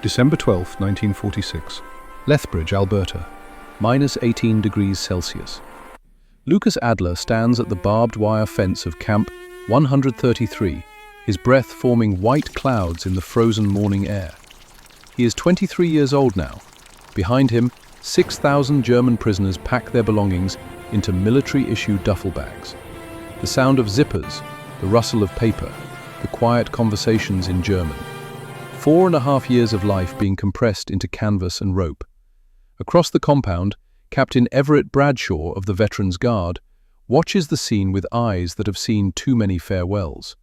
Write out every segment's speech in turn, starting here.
December 12, 1946. Lethbridge, Alberta. -18 degrees Celsius. Lucas Adler stands at the barbed wire fence of Camp 133, his breath forming white clouds in the frozen morning air. He is 23 years old now. Behind him, 6,000 German prisoners pack their belongings into military-issue duffel bags. The sound of zippers, the rustle of paper, the quiet conversations in German. 4.5 years of life being compressed into canvas and rope. Across the compound, Captain Everett Bradshaw of the Veterans Guard watches the scene with eyes that have seen too many farewells.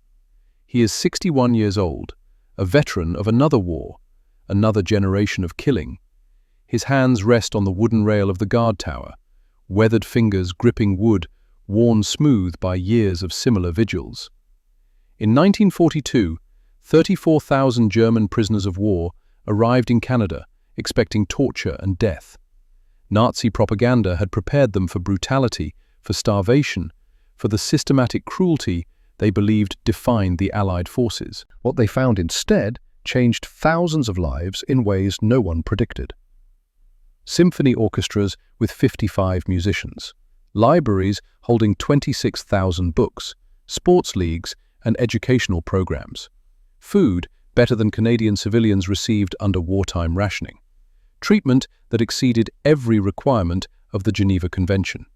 He is 61 years old, a veteran of another war, another generation of killing. His hands rest on the wooden rail of the guard tower, weathered fingers gripping wood, worn smooth by years of similar vigils. In 1942, 34,000 German prisoners of war arrived in Canada, expecting torture and death. Nazi propaganda had prepared them for brutality, for starvation, for the systematic cruelty they believed defined the Allied forces. What they found instead changed thousands of lives in ways no one predicted. Symphony orchestras with 55 musicians, libraries holding 26,000 books, sports leagues and educational programs, food better than Canadian civilians received under wartime rationing, treatment that exceeded every requirement of the Geneva Convention.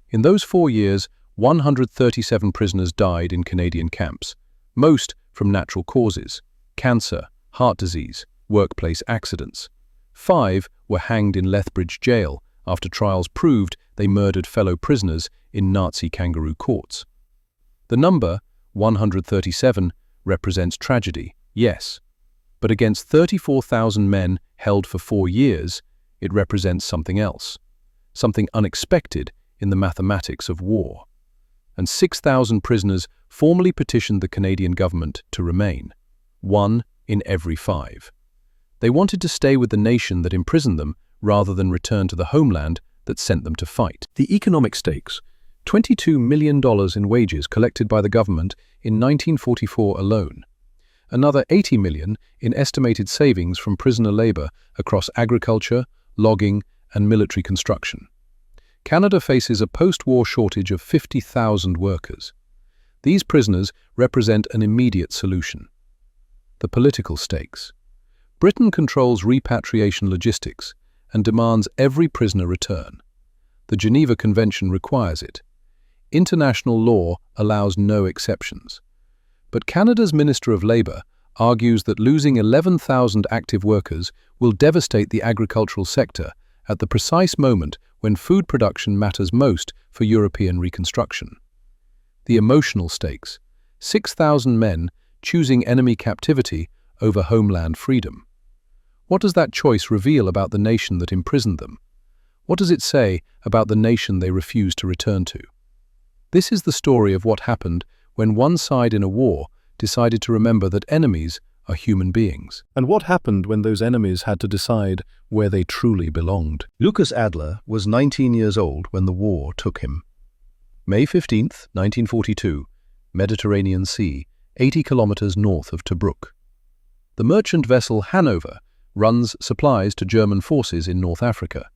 In those 4 years, 137 prisoners died in Canadian camps, most from natural causes: cancer, heart disease, workplace accidents. 5 were hanged in Lethbridge jail after trials proved they murdered fellow prisoners in Nazi kangaroo courts. The number, 137, represents tragedy, yes, but against 34,000 men held for 4 years, it represents something else, something unexpected in the mathematics of war. And 6,000 prisoners formally petitioned the Canadian government to remain, 1 in every 5. They wanted to stay with the nation that imprisoned them rather than return to the homeland that sent them to fight. The economic stakes: $22 million in wages collected by the government in 1944 alone. Another $80 million in estimated savings from prisoner labor across agriculture, logging, and military construction. Canada faces a post-war shortage of 50,000 workers. These prisoners represent an immediate solution. The political stakes. Britain controls repatriation logistics and demands every prisoner return. The Geneva Convention requires it. International law allows no exceptions. But Canada's Minister of Labour argues that losing 11,000 active workers will devastate the agricultural sector at the precise moment when food production matters most for European reconstruction. The emotional stakes: 6,000 men choosing enemy captivity over homeland freedom. What does that choice reveal about the nation that imprisoned them? What does it say about the nation they refuse to return to? This is the story of what happened when one side in a war decided to remember that enemies are human beings. And what happened when those enemies had to decide where they truly belonged? Lucas Adler was 19 years old when the war took him. May 15, 1942, Mediterranean Sea, 80 kilometers north of Tobruk. The merchant vessel Hanover runs supplies to German forces in North Africa.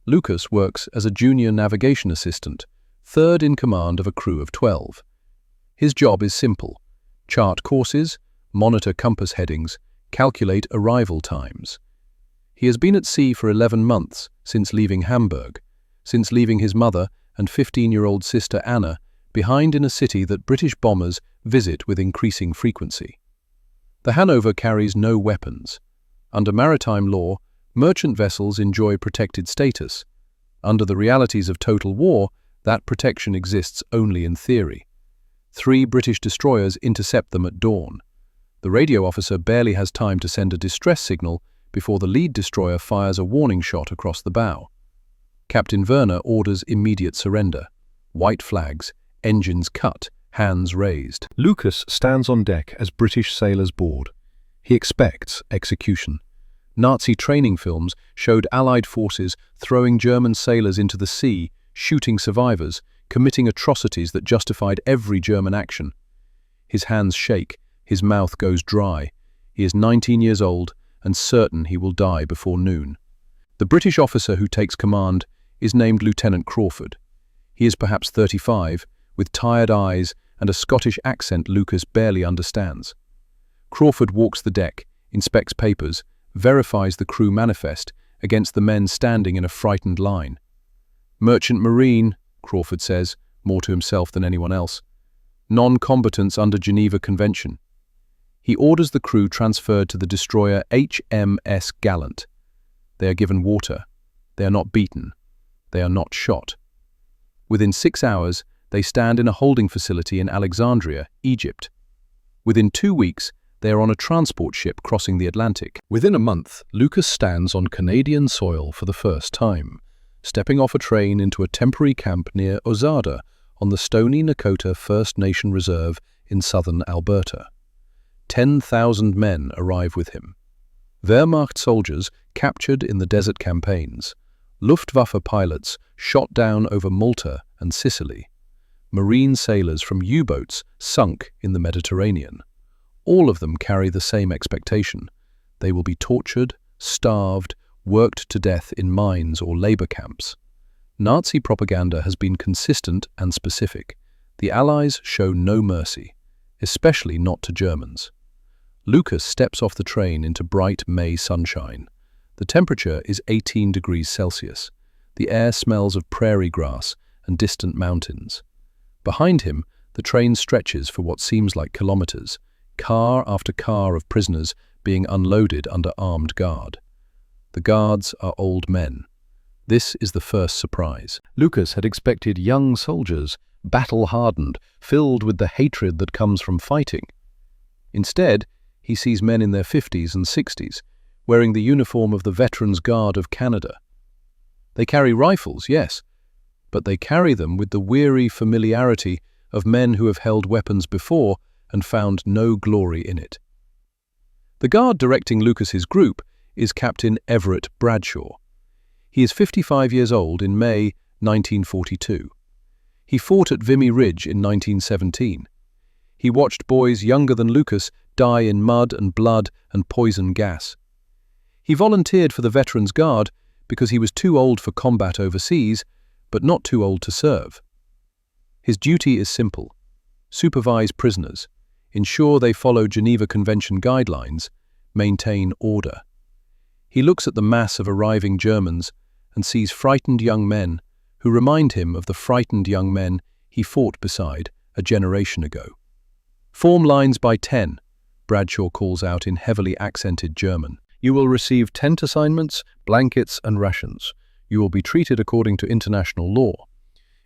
Lucas works as a junior navigation assistant, third in command of a crew of 12. His job is simple: chart courses, monitor compass headings, calculate arrival times. He has been at sea for 11 months since leaving Hamburg, since leaving his mother and 15-year-old sister Anna behind in a city that British bombers visit with increasing frequency. The Hanover carries no weapons. Under maritime law, merchant vessels enjoy protected status. Under the realities of total war, that protection exists only in theory. 3 British destroyers intercept them at dawn. The radio officer barely has time to send a distress signal before the lead destroyer fires a warning shot across the bow. Captain Werner orders immediate surrender. White flags, engines cut, hands raised. Lucas stands on deck as British sailors board. He expects execution. Nazi training films showed Allied forces throwing German sailors into the sea, shooting survivors, committing atrocities that justified every German action. His hands shake, his mouth goes dry. He is 19 years old and certain he will die before noon. The British officer who takes command is named Lieutenant Crawford. He is perhaps 35, with tired eyes and a Scottish accent Lucas barely understands. Crawford walks the deck, inspects papers, verifies the crew manifest against the men standing in a frightened line. "Merchant Marine," Crawford says, more to himself than anyone else. "Non-combatants under Geneva Convention." He orders the crew transferred to the destroyer HMS Gallant. They are given water. They are not beaten. They are not shot. Within 6 hours, they stand in a holding facility in Alexandria, Egypt. Within 2 weeks, they are on a transport ship crossing the Atlantic. Within a month, Lucas stands on Canadian soil for the first time, stepping off a train into a temporary camp near Osada on the Stoney Nakoda First Nation Reserve in southern Alberta. 10,000 men arrive with him. Wehrmacht soldiers captured in the desert campaigns, Luftwaffe pilots shot down over Malta and Sicily, marine sailors from U-boats sunk in the Mediterranean. All of them carry the same expectation. They will be tortured, starved, worked to death in mines or labor camps. Nazi propaganda has been consistent and specific. The Allies show no mercy, especially not to Germans. Lucas steps off the train into bright May sunshine. The temperature is 18 degrees Celsius. The air smells of prairie grass and distant mountains. Behind him, the train stretches for what seems like kilometers, car after car of prisoners being unloaded under armed guard. The guards are old men. This is the first surprise. Lucas had expected young soldiers, battle-hardened, filled with the hatred that comes from fighting. Instead, he sees men in their 50s and 60s, wearing the uniform of the Veterans Guard of Canada. They carry rifles, yes, but they carry them with the weary familiarity of men who have held weapons before and found no glory in it. The guard directing Lucas's group is Captain Everett Bradshaw. He is 55 years old in May 1942. He fought at Vimy Ridge in 1917. He watched boys younger than Lucas die in mud and blood and poison gas. He volunteered for the Veterans Guard because he was too old for combat overseas, but not too old to serve. His duty is simple: supervise prisoners, ensure they follow Geneva Convention guidelines, maintain order. He looks at the mass of arriving Germans and sees frightened young men who remind him of the frightened young men he fought beside a generation ago. "Form lines by 10, Bradshaw calls out in heavily accented German. "You will receive tent assignments, blankets and rations. You will be treated according to international law.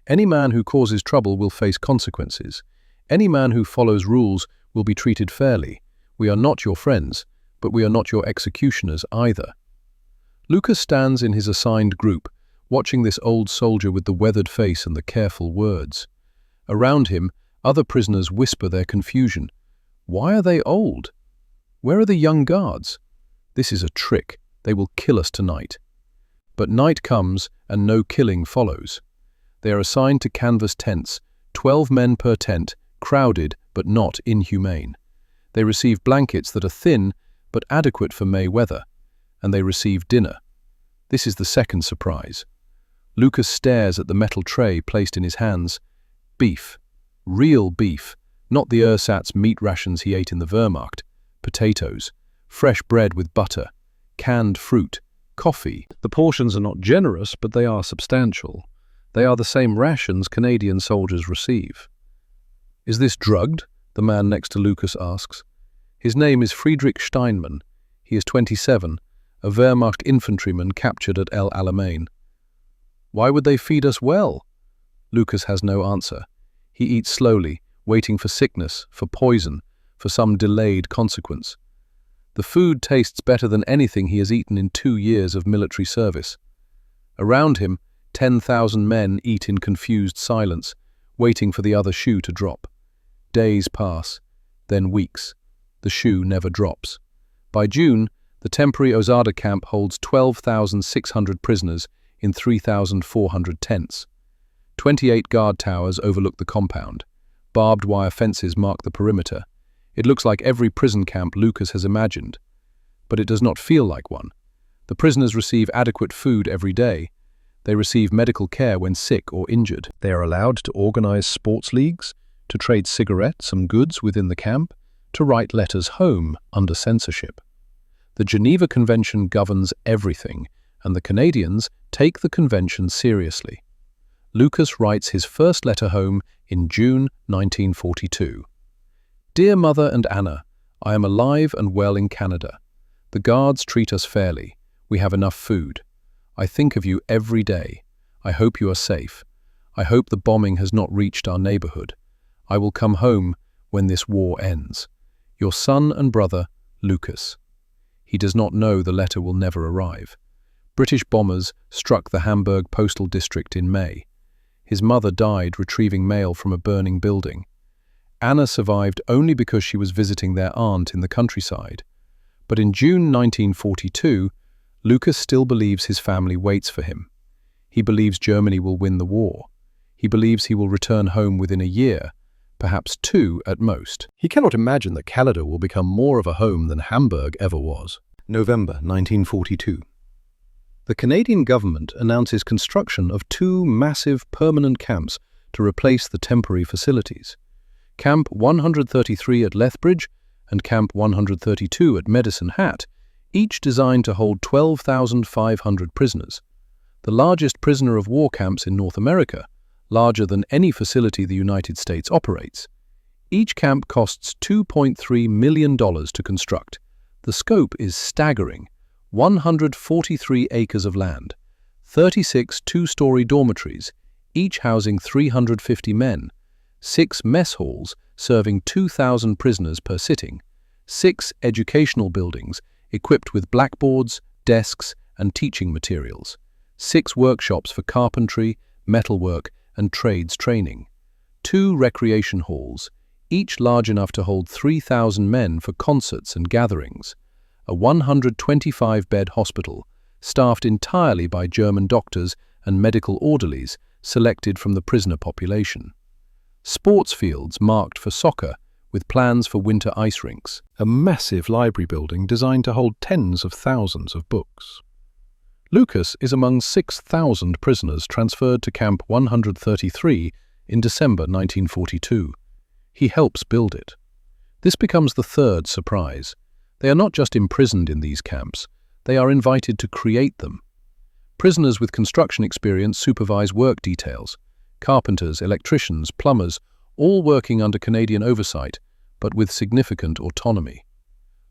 Any man who causes trouble will face consequences. Any man who follows rules will be treated fairly. We are not your friends, but we are not your executioners either." Lucas stands in his assigned group, watching this old soldier with the weathered face and the careful words. Around him, other prisoners whisper their confusion. Why are they old? Where are the young guards? This is a trick. They will kill us tonight. But night comes and no killing follows. They are assigned to canvas tents, 12 men per tent, crowded but not inhumane. They receive blankets that are thin but adequate for May weather, and they receive dinner. This is the second surprise. Lucas stares at the metal tray placed in his hands. Beef. Real beef, not the ersatz meat rations he ate in the Wehrmacht. Potatoes, fresh bread with butter, canned fruit, coffee. The portions are not generous, but they are substantial. They are the same rations Canadian soldiers receive. "Is this drugged?" the man next to Lucas asks. His name is Friedrich Steinmann. He is 27, a Wehrmacht infantryman captured at El Alamein. "Why would they feed us well?" Lucas has no answer. He eats slowly, waiting for sickness, for poison, for some delayed consequence. The food tastes better than anything he has eaten in 2 years of military service. Around him, 10,000 men eat in confused silence, waiting for the other shoe to drop. Days pass, then weeks. The shoe never drops. By June, the temporary Osada camp holds 12,600 prisoners in 3,400 tents. 28 guard towers overlook the compound. Barbed wire fences mark the perimeter. It looks like every prison camp Lucas has imagined. but it does not feel like one. The prisoners receive adequate food every day. They receive medical care when sick or injured. They are allowed to organize sports leagues, to trade cigarettes and goods within the camp, to write letters home under censorship. The Geneva Convention governs everything, and the Canadians take the convention seriously. Lucas writes his first letter home in June 1942. "Dear Mother and Anna, I am alive and well in Canada. The guards treat us fairly. We have enough food. I think of you every day. I hope you are safe. I hope the bombing has not reached our neighborhood. I will come home when this war ends. Your son and brother, Lucas." He does not know the letter will never arrive. British bombers struck the Hamburg postal district in May. His mother died retrieving mail from a burning building. Anna survived only because she was visiting their aunt in the countryside. But in June 1942, Lucas still believes his family waits for him. He believes Germany will win the war. He believes he will return home within a year, perhaps 2 at most. He cannot imagine that Canada will become more of a home than Hamburg ever was. November 1942. The Canadian government announces construction of 2 massive permanent camps to replace the temporary facilities. Camp 133 at Lethbridge and Camp 132 at Medicine Hat, each designed to hold 12,500 prisoners. The largest prisoner of war camps in North America, larger than any facility the United States operates. Each camp costs $2.3 million to construct. The scope is staggering: 143 acres of land, 36 two-story dormitories, each housing 350 men, 6 mess halls serving 2,000 prisoners per sitting, 6 educational buildings equipped with blackboards, desks, and teaching materials, 6 workshops for carpentry, metalwork, and trades training, 2 recreation halls, each large enough to hold 3,000 men for concerts and gatherings, a 125-bed hospital, staffed entirely by German doctors and medical orderlies selected from the prisoner population. Sports fields marked for soccer, with plans for winter ice rinks. A massive library building designed to hold tens of thousands of books. Lucas is among 6,000 prisoners transferred to Camp 133 in December 1942. He helps build it. This becomes the third surprise. They are not just imprisoned in these camps, they are invited to create them. Prisoners with construction experience supervise work details. Carpenters, electricians, plumbers, all working under Canadian oversight, but with significant autonomy.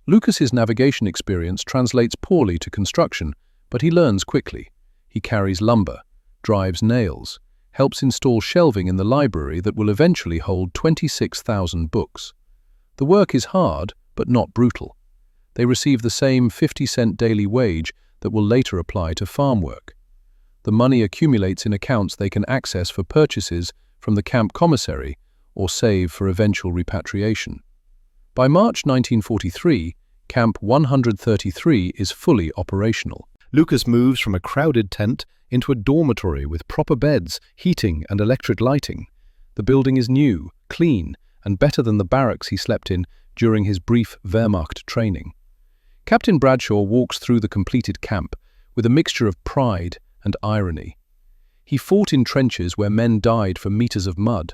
Lucas's navigation experience translates poorly to construction, but he learns quickly. He carries lumber, drives nails, helps install shelving in the library that will eventually hold 26,000 books. The work is hard, but not brutal. They receive the same 50-cent daily wage that will later apply to farm work. The money accumulates in accounts they can access for purchases from the camp commissary or save for eventual repatriation. By March 1943, Camp 133 is fully operational. Lucas moves from a crowded tent into a dormitory with proper beds, heating, and electric lighting. The building is new, clean, and better than the barracks he slept in during his brief Wehrmacht training. Captain Bradshaw walks through the completed camp with a mixture of pride and irony. He fought in trenches where men died for meters of mud.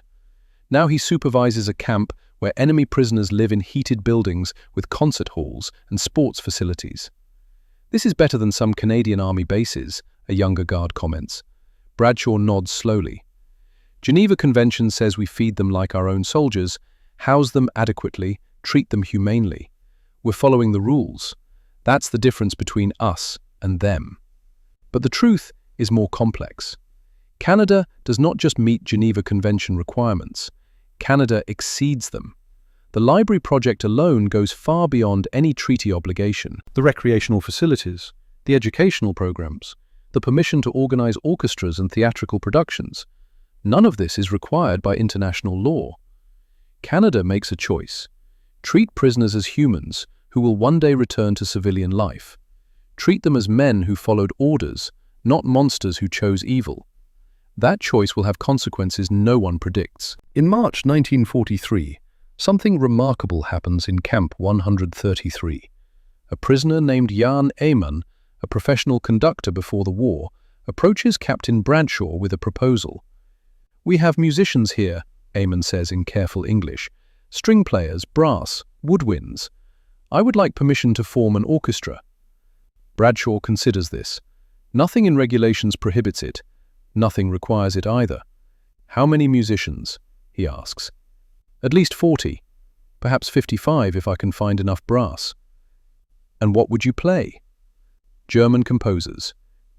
Now he supervises a camp where enemy prisoners live in heated buildings with concert halls and sports facilities. "This is better than some Canadian Army bases," a younger guard comments. Bradshaw nods slowly. "Geneva Convention says we feed them like our own soldiers, house them adequately, treat them humanely. We're following the rules. That's the difference between us and them." But the truth is more complex. Canada does not just meet Geneva Convention requirements. Canada exceeds them. The library project alone goes far beyond any treaty obligation. The recreational facilities, the educational programs, the permission to organize orchestras and theatrical productions. None of this is required by international law. Canada makes a choice. Treat prisoners as humans who will one day return to civilian life. Treat them as men who followed orders, not monsters who chose evil. That choice will have consequences no one predicts. In March 1943, something remarkable happens in Camp 133. A prisoner named Jan Eamon, a professional conductor before the war, approaches Captain Bradshaw with a proposal. "We have musicians here," Eamon says in careful English. "String players, brass, woodwinds. I would like permission to form an orchestra." Bradshaw considers this. Nothing in regulations prohibits it. Nothing requires it either. "How many musicians?" he asks. "At least 40. Perhaps 55 if I can find enough brass." "And what would you play?" "German composers.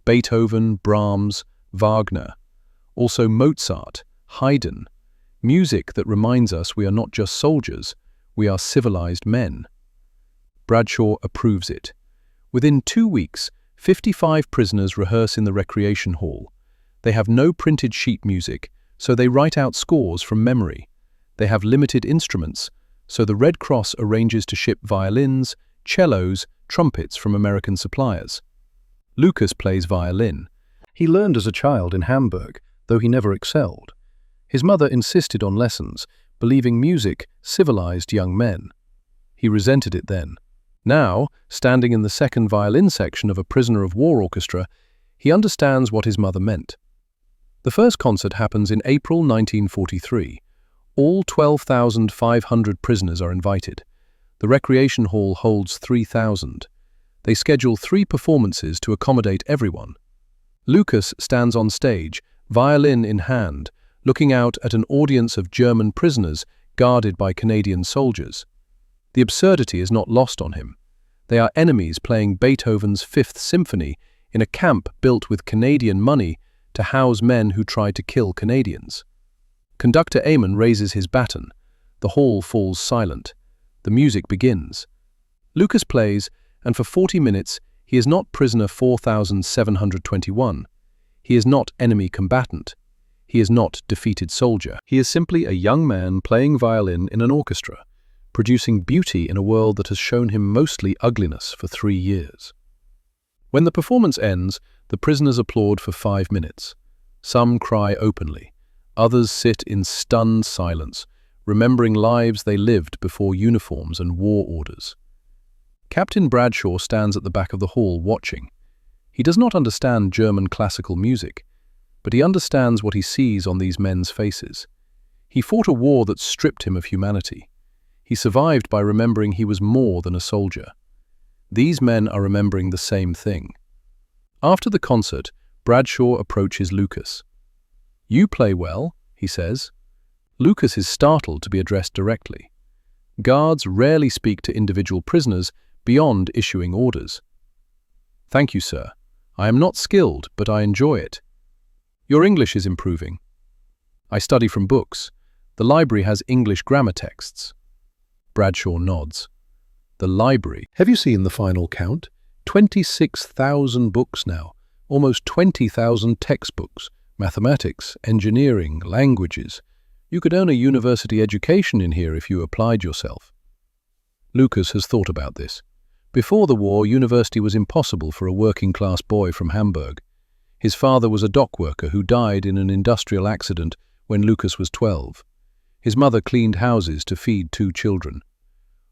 Beethoven, Brahms, Wagner. Also Mozart, Haydn. Music that reminds us we are not just soldiers, we are civilized men." Bradshaw approves it. Within 2 weeks, 55 prisoners rehearse in the recreation hall. They have no printed sheet music, so they write out scores from memory. They have limited instruments, so the Red Cross arranges to ship violins, cellos, trumpets from American suppliers. Lucas plays violin. He learned as a child in Hamburg, though he never excelled. His mother insisted on lessons, believing music civilized young men. He resented it then. Now, standing in the second violin section of a prisoner of war orchestra, he understands what his mother meant. The first concert happens in April 1943. All 12,500 prisoners are invited. The recreation hall holds 3,000. They schedule 3 performances to accommodate everyone. Lucas stands on stage, violin in hand, looking out at an audience of German prisoners guarded by Canadian soldiers. The absurdity is not lost on him. They are enemies playing Beethoven's Fifth Symphony in a camp built with Canadian money to house men who tried to kill Canadians. Conductor Eamon raises his baton. The hall falls silent. The music begins. Lucas plays, and for 40 minutes he is not prisoner 4721. He is not enemy combatant. He is not defeated soldier. He is simply a young man playing violin in an orchestra, producing beauty in a world that has shown him mostly ugliness for 3 years. When the performance ends, the prisoners applaud for 5 minutes. Some cry openly. Others sit in stunned silence, remembering lives they lived before uniforms and war orders. Captain Bradshaw stands at the back of the hall watching. He does not understand German classical music, but he understands what he sees on these men's faces. He fought a war that stripped him of humanity. He survived by remembering he was more than a soldier. These men are remembering the same thing. After the concert, Bradshaw approaches Lucas. "You play well," he says. Lucas is startled to be addressed directly. Guards rarely speak to individual prisoners beyond issuing orders. "Thank you, sir. I am not skilled, but I enjoy it. Your English is improving." "I study from books. The library has English grammar texts." Bradshaw nods. "The library. Have you seen the final count? 26,000 books now, almost 20,000 textbooks, mathematics, engineering, languages. You could earn a university education in here if you applied yourself." Lucas has thought about this. Before the war, university was impossible for a working-class boy from Hamburg. His father was a dock worker who died in an industrial accident when Lucas was 12. His mother cleaned houses to feed 2 children.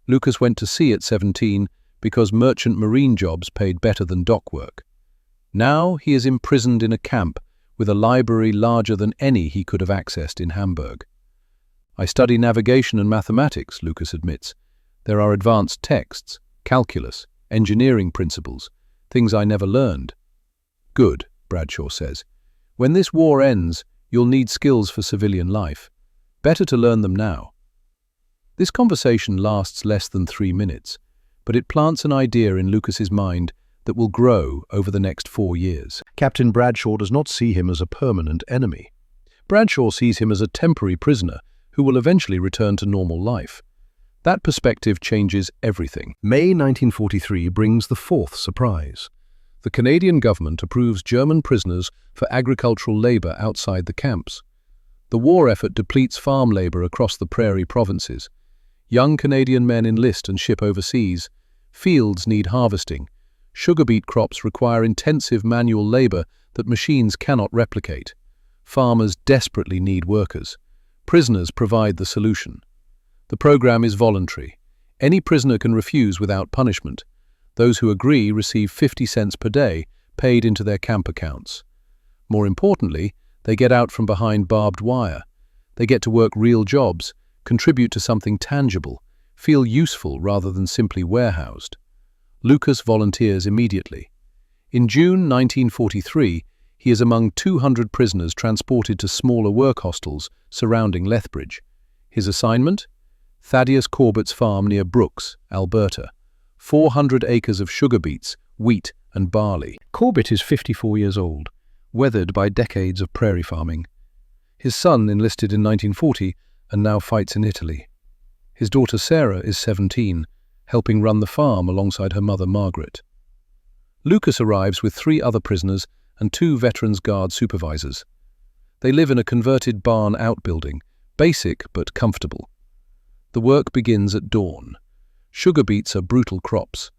Lucas went to sea at 17 because merchant marine jobs paid better than dock work. Now he is imprisoned in a camp with a library larger than any he could have accessed in Hamburg. "I study navigation and mathematics," Lucas admits. "There are advanced texts, calculus, engineering principles, things I never learned." "Good," Bradshaw says. "When this war ends, you'll need skills for civilian life. Better to learn them now." This conversation lasts less than 3 minutes, but it plants an idea in Lucas's mind that will grow over the next 4 years. Captain Bradshaw does not see him as a permanent enemy. Bradshaw sees him as a temporary prisoner who will eventually return to normal life. That perspective changes everything. May 1943 brings the 4th surprise. The Canadian government approves German prisoners for agricultural labor outside the camps. The war effort depletes farm labor across the prairie provinces. Young Canadian men enlist and ship overseas. Fields need harvesting. Sugar beet crops require intensive manual labor that machines cannot replicate. Farmers desperately need workers. Prisoners provide the solution. The program is voluntary. Any prisoner can refuse without punishment. Those who agree receive 50 cents per day paid into their camp accounts. More importantly, they get out from behind barbed wire. They get to work real jobs, contribute to something tangible, feel useful rather than simply warehoused. Lucas volunteers immediately. In June 1943, he is among 200 prisoners transported to smaller work hostels surrounding Lethbridge. His assignment? Thaddeus Corbett's farm near Brooks, Alberta. 400 acres of sugar beets, wheat and barley. Corbett is 54 years old, weathered by decades of prairie farming. His son enlisted in 1940 and now fights in Italy. His daughter Sarah is 17, helping run the farm alongside her mother Margaret. Lucas arrives with 3 other prisoners and 2 Veterans Guard supervisors. They live in a converted barn outbuilding, basic but comfortable. The work begins at dawn. Sugar beets are brutal crops.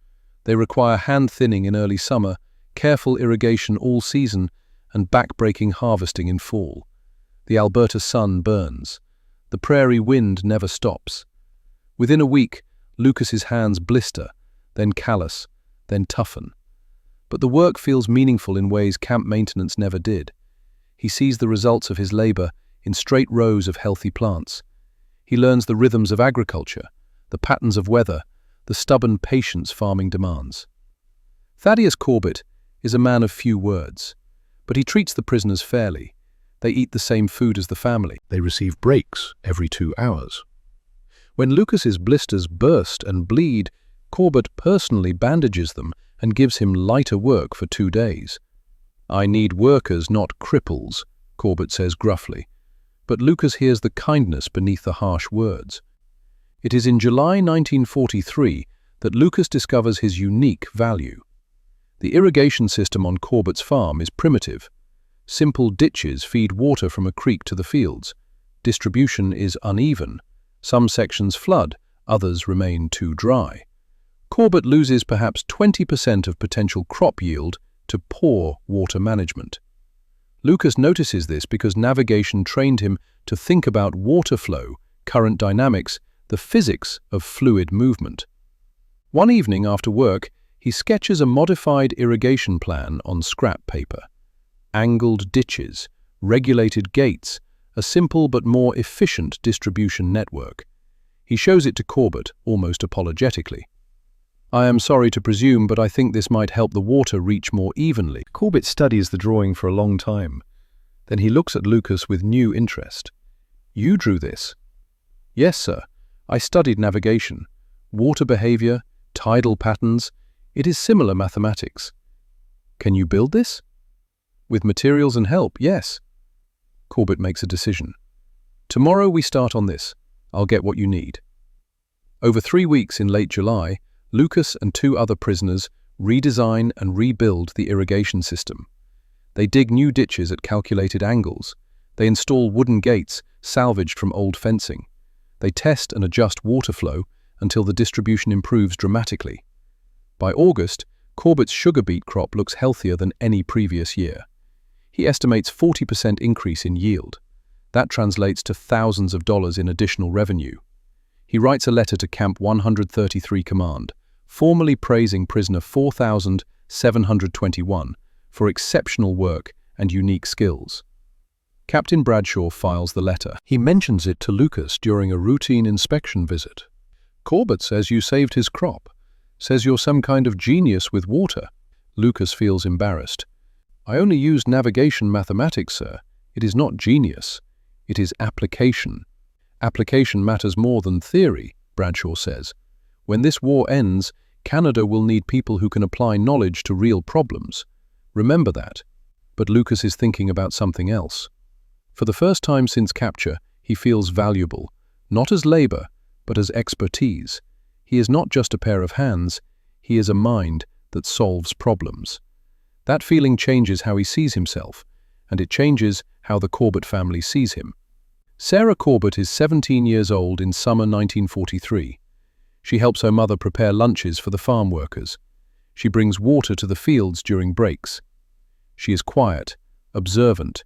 They require hand thinning in early summer, careful irrigation all season, and back-breaking harvesting in fall. The Alberta sun burns. The prairie wind never stops. Within a week, Lucas's hands blister, then callous, then toughen. But the work feels meaningful in ways camp maintenance never did. He sees the results of his labor in straight rows of healthy plants. He learns the rhythms of agriculture, the patterns of weather, the stubborn patience farming demands. Thaddeus Corbett is a man of few words, but he treats the prisoners fairly. They eat the same food as the family. They receive breaks every 2 hours. When Lucas's blisters burst and bleed, Corbett personally bandages them and gives him lighter work for 2 days. "I need workers, not cripples," Corbett says gruffly. But Lucas hears the kindness beneath the harsh words. It is in July 1943 that Lucas discovers his unique value. The irrigation system on Corbett's farm is primitive. Simple ditches feed water from a creek to the fields. Distribution is uneven. Some sections flood, others remain too dry. Corbett loses perhaps 20% of potential crop yield to poor water management. Lucas notices this because navigation trained him to think about water flow, current dynamics, the physics of fluid movement. One evening after work, he sketches a modified irrigation plan on scrap paper. Angled ditches, regulated gates, a simple but more efficient distribution network. He shows it to Corbett almost apologetically. "I am sorry to presume, but I think this might help the water reach more evenly." Corbett studies the drawing for a long time. Then he looks at Lucas with new interest. "You drew this?" "Yes, sir. I studied navigation, water behavior, tidal patterns. It is similar mathematics." "Can you build this?" "With materials and help, yes." Corbett makes a decision. "Tomorrow we start on this. I'll get what you need." Over 3 weeks in late July, Lucas and 2 other prisoners redesign and rebuild the irrigation system. They dig new ditches at calculated angles. They install wooden gates salvaged from old fencing. They test and adjust water flow until the distribution improves dramatically. By August, Corbett's sugar beet crop looks healthier than any previous year. He estimates 40% increase in yield. That translates to thousands of dollars in additional revenue. He writes a letter to Camp 133 Command, formally praising prisoner 4,721 for exceptional work and unique skills. Captain Bradshaw files the letter. He mentions it to Lucas during a routine inspection visit. "Corbett says you saved his crop. Says you're some kind of genius with water." Lucas feels embarrassed. "I only used navigation mathematics, sir. It is not genius. It is application." "Application matters more than theory," Bradshaw says. "When this war ends, Canada will need people who can apply knowledge to real problems. Remember that." But Lucas is thinking about something else. For the first time since capture, he feels valuable, not as labor, but as expertise. He is not just a pair of hands, he is a mind that solves problems. That feeling changes how he sees himself, and it changes how the Corbett family sees him. Sarah Corbett is 17 years old in summer 1943. She helps her mother prepare lunches for the farm workers. She brings water to the fields during breaks. She is quiet, observant,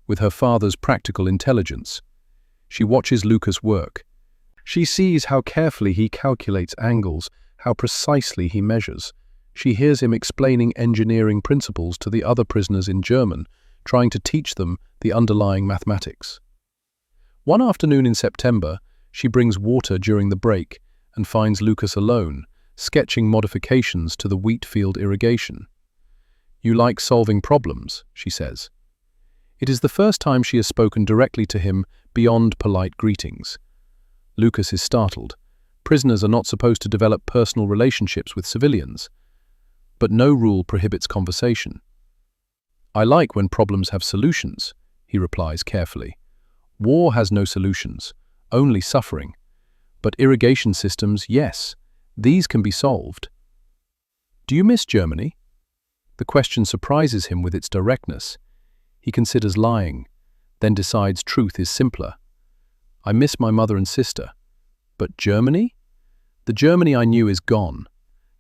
with her father's practical intelligence. She watches Lucas work. She sees how carefully he calculates angles, how precisely he measures. She hears him explaining engineering principles to the other prisoners in German, trying to teach them the underlying mathematics. One afternoon in September, she brings water during the break and finds Lucas alone, sketching modifications to the wheat field irrigation. "You like solving problems," she says. It is the first time she has spoken directly to him beyond polite greetings. Lucas is startled. Prisoners are not supposed to develop personal relationships with civilians. But no rule prohibits conversation. "I like when problems have solutions," he replies carefully. "War has no solutions, only suffering. But irrigation systems, yes, these can be solved." "Do you miss Germany?" The question surprises him with its directness. He considers lying, then decides truth is simpler. "I miss my mother and sister. But Germany? The Germany I knew is gone.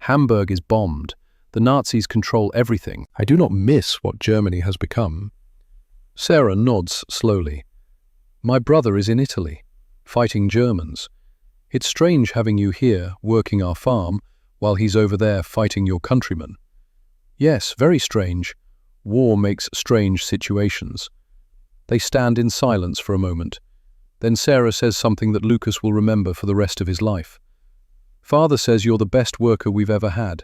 Hamburg is bombed. The Nazis control everything. I do not miss what Germany has become." Sarah nods slowly. "My brother is in Italy, fighting Germans. It's strange having you here, working our farm, while he's over there fighting your countrymen." "Yes, very strange. War makes strange situations." They stand in silence for a moment. Then Sarah says something that Lucas will remember for the rest of his life. "Father says you're the best worker we've ever had.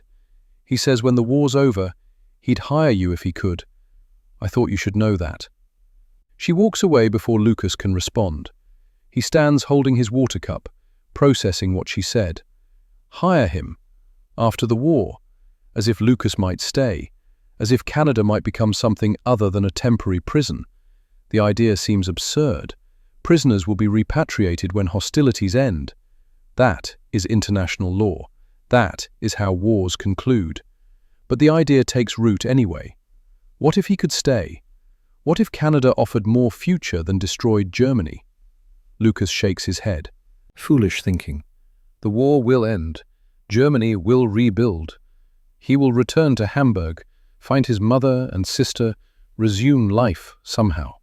He says when the war's over, he'd hire you if he could. I thought you should know that." She walks away before Lucas can respond. He stands holding his water cup, processing what she said. Hire him? After the war? As if Lucas might stay. As if Canada might become something other than a temporary prison. The idea seems absurd. Prisoners will be repatriated when hostilities end. That is international law. That is how wars conclude. But the idea takes root anyway. What if he could stay? What if Canada offered more future than destroyed Germany? Lucas shakes his head. Foolish thinking. The war will end. Germany will rebuild. He will return to Hamburg, find his mother and sister, resume life somehow.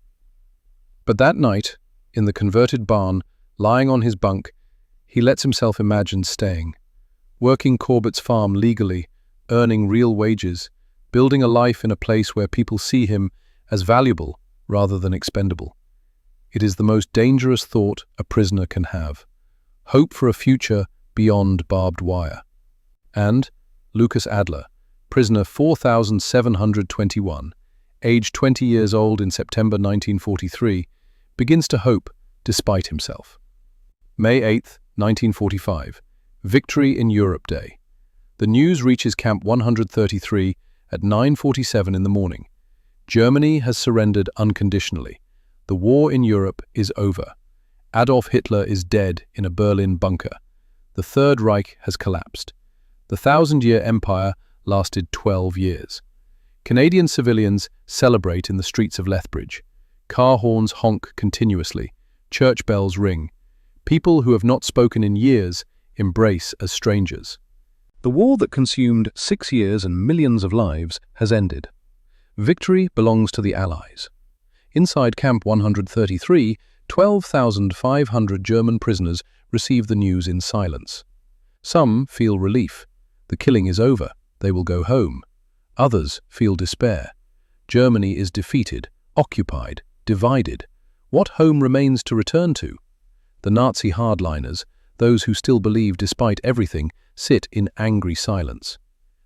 But that night, in the converted barn, lying on his bunk, he lets himself imagine staying. Working Corbett's farm legally, earning real wages, building a life in a place where people see him as valuable rather than expendable. It is the most dangerous thought a prisoner can have. Hope for a future beyond barbed wire. And Lucas Adler, prisoner 4721, aged 20 years old in September 1943, begins to hope despite himself. May 8, 1945. Victory in Europe Day. The news reaches Camp 133 at 9:47 in the morning. Germany has surrendered unconditionally. The war in Europe is over. Adolf Hitler is dead in a Berlin bunker. The Third Reich has collapsed. The 1,000-year empire lasted 12 years. Canadian civilians celebrate in the streets of Lethbridge. Car horns honk continuously. Church bells ring. People who have not spoken in years embrace as strangers. The war that consumed 6 years and millions of lives has ended. Victory belongs to the Allies. Inside Camp 133, 12,500 German prisoners receive the news in silence. Some feel relief. The killing is over. They will go home. Others feel despair. Germany is defeated, occupied, divided. What home remains to return to? The Nazi hardliners, those who still believe despite everything, sit in angry silence.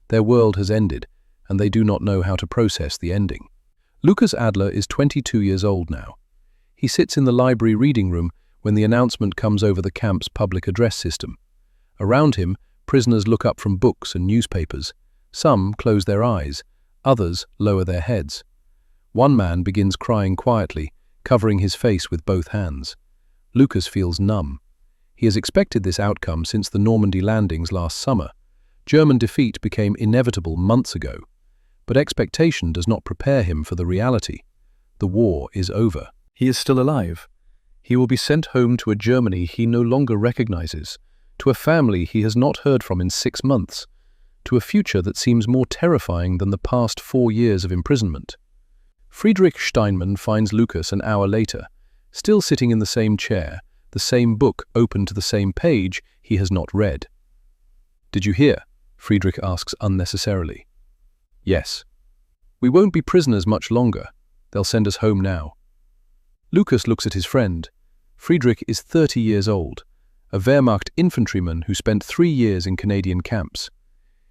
Their world has ended, and they do not know how to process the ending. Lucas Adler is 22 years old now. He sits in the library reading room when the announcement comes over the camp's public address system. Around him, prisoners look up from books and newspapers. Some close their eyes, others lower their heads. One man begins crying quietly, covering his face with both hands. Lucas feels numb. He has expected this outcome since the Normandy landings last summer. German defeat became inevitable months ago. But expectation does not prepare him for the reality. The war is over. He is still alive. He will be sent home to a Germany he no longer recognizes, to a family he has not heard from in 6 months, to a future that seems more terrifying than the past 4 years of imprisonment. Friedrich Steinmann finds Lucas an hour later, still sitting in the same chair, the same book open to the same page he has not read. "Did you hear?" Friedrich asks unnecessarily. Yes. We won't be prisoners much longer. They'll send us home now. Lucas looks at his friend. Friedrich is 30 years old, a Wehrmacht infantryman who spent 3 years in Canadian camps.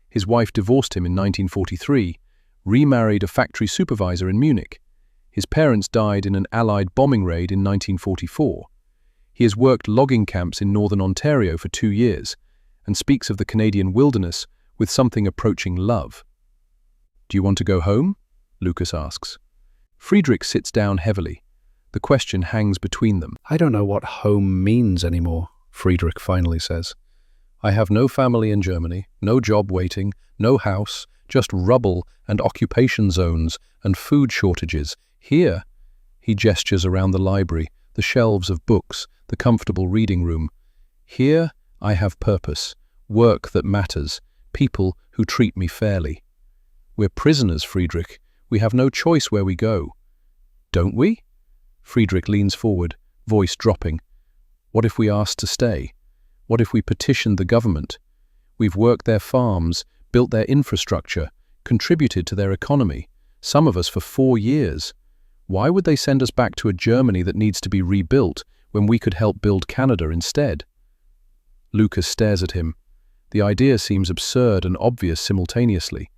His wife divorced him in 1943, remarried a factory supervisor in Munich. His parents died in an Allied bombing raid in 1944. He has worked logging camps in northern Ontario for 2 years and speaks of the Canadian wilderness with something approaching love. Do you want to go home? Lucas asks. Friedrich sits down heavily. The question hangs between them. I don't know what home means anymore, Friedrich finally says. I have no family in Germany, no job waiting, no house, just rubble and occupation zones and food shortages. Here, he gestures around the library, the shelves of books, the comfortable reading room. Here, I have purpose, work that matters, people who treat me fairly. We're prisoners, Friedrich. We have no choice where we go. Don't we? Friedrich leans forward, voice dropping. What if we asked to stay? What if we petitioned the government? We've worked their farms, built their infrastructure, contributed to their economy, some of us for 4 years. Why would they send us back to a Germany that needs to be rebuilt when we could help build Canada instead? Lucas stares at him. The idea seems absurd and obvious simultaneously.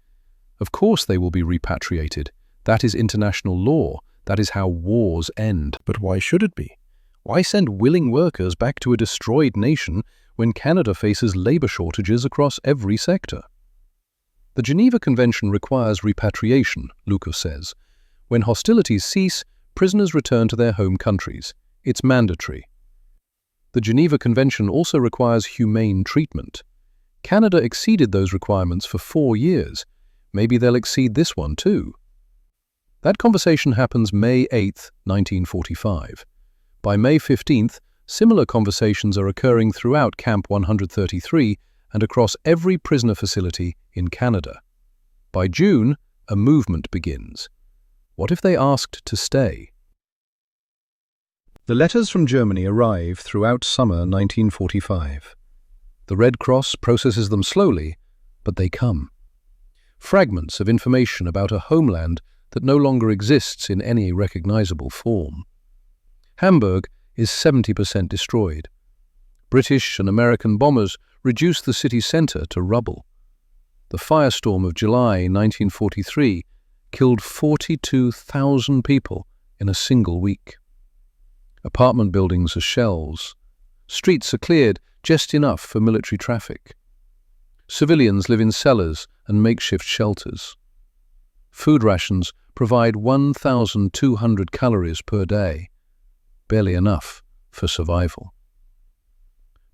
Of course they will be repatriated. That is international law. That is how wars end. But why should it be? Why send willing workers back to a destroyed nation when Canada faces labor shortages across every sector? The Geneva Convention requires repatriation, Lucas says. When hostilities cease, prisoners return to their home countries. It's mandatory. The Geneva Convention also requires humane treatment. Canada exceeded those requirements for 4 years. Maybe they'll exceed this one too. That conversation happens May 8, 1945. By May 15th, similar conversations are occurring throughout Camp 133 and across every prisoner facility in Canada. By June, a movement begins. What if they asked to stay? The letters from Germany arrive throughout summer 1945. The Red Cross processes them slowly, but they come. Fragments of information about a homeland that no longer exists in any recognizable form. Hamburg is 70% destroyed. British and American bombers reduce the city center to rubble. The firestorm of July 1943 killed 42,000 people in a single week. Apartment buildings are shells. Streets are cleared just enough for military traffic. Civilians live in cellars and makeshift shelters. Food rations provide 1,200 calories per day, barely enough for survival.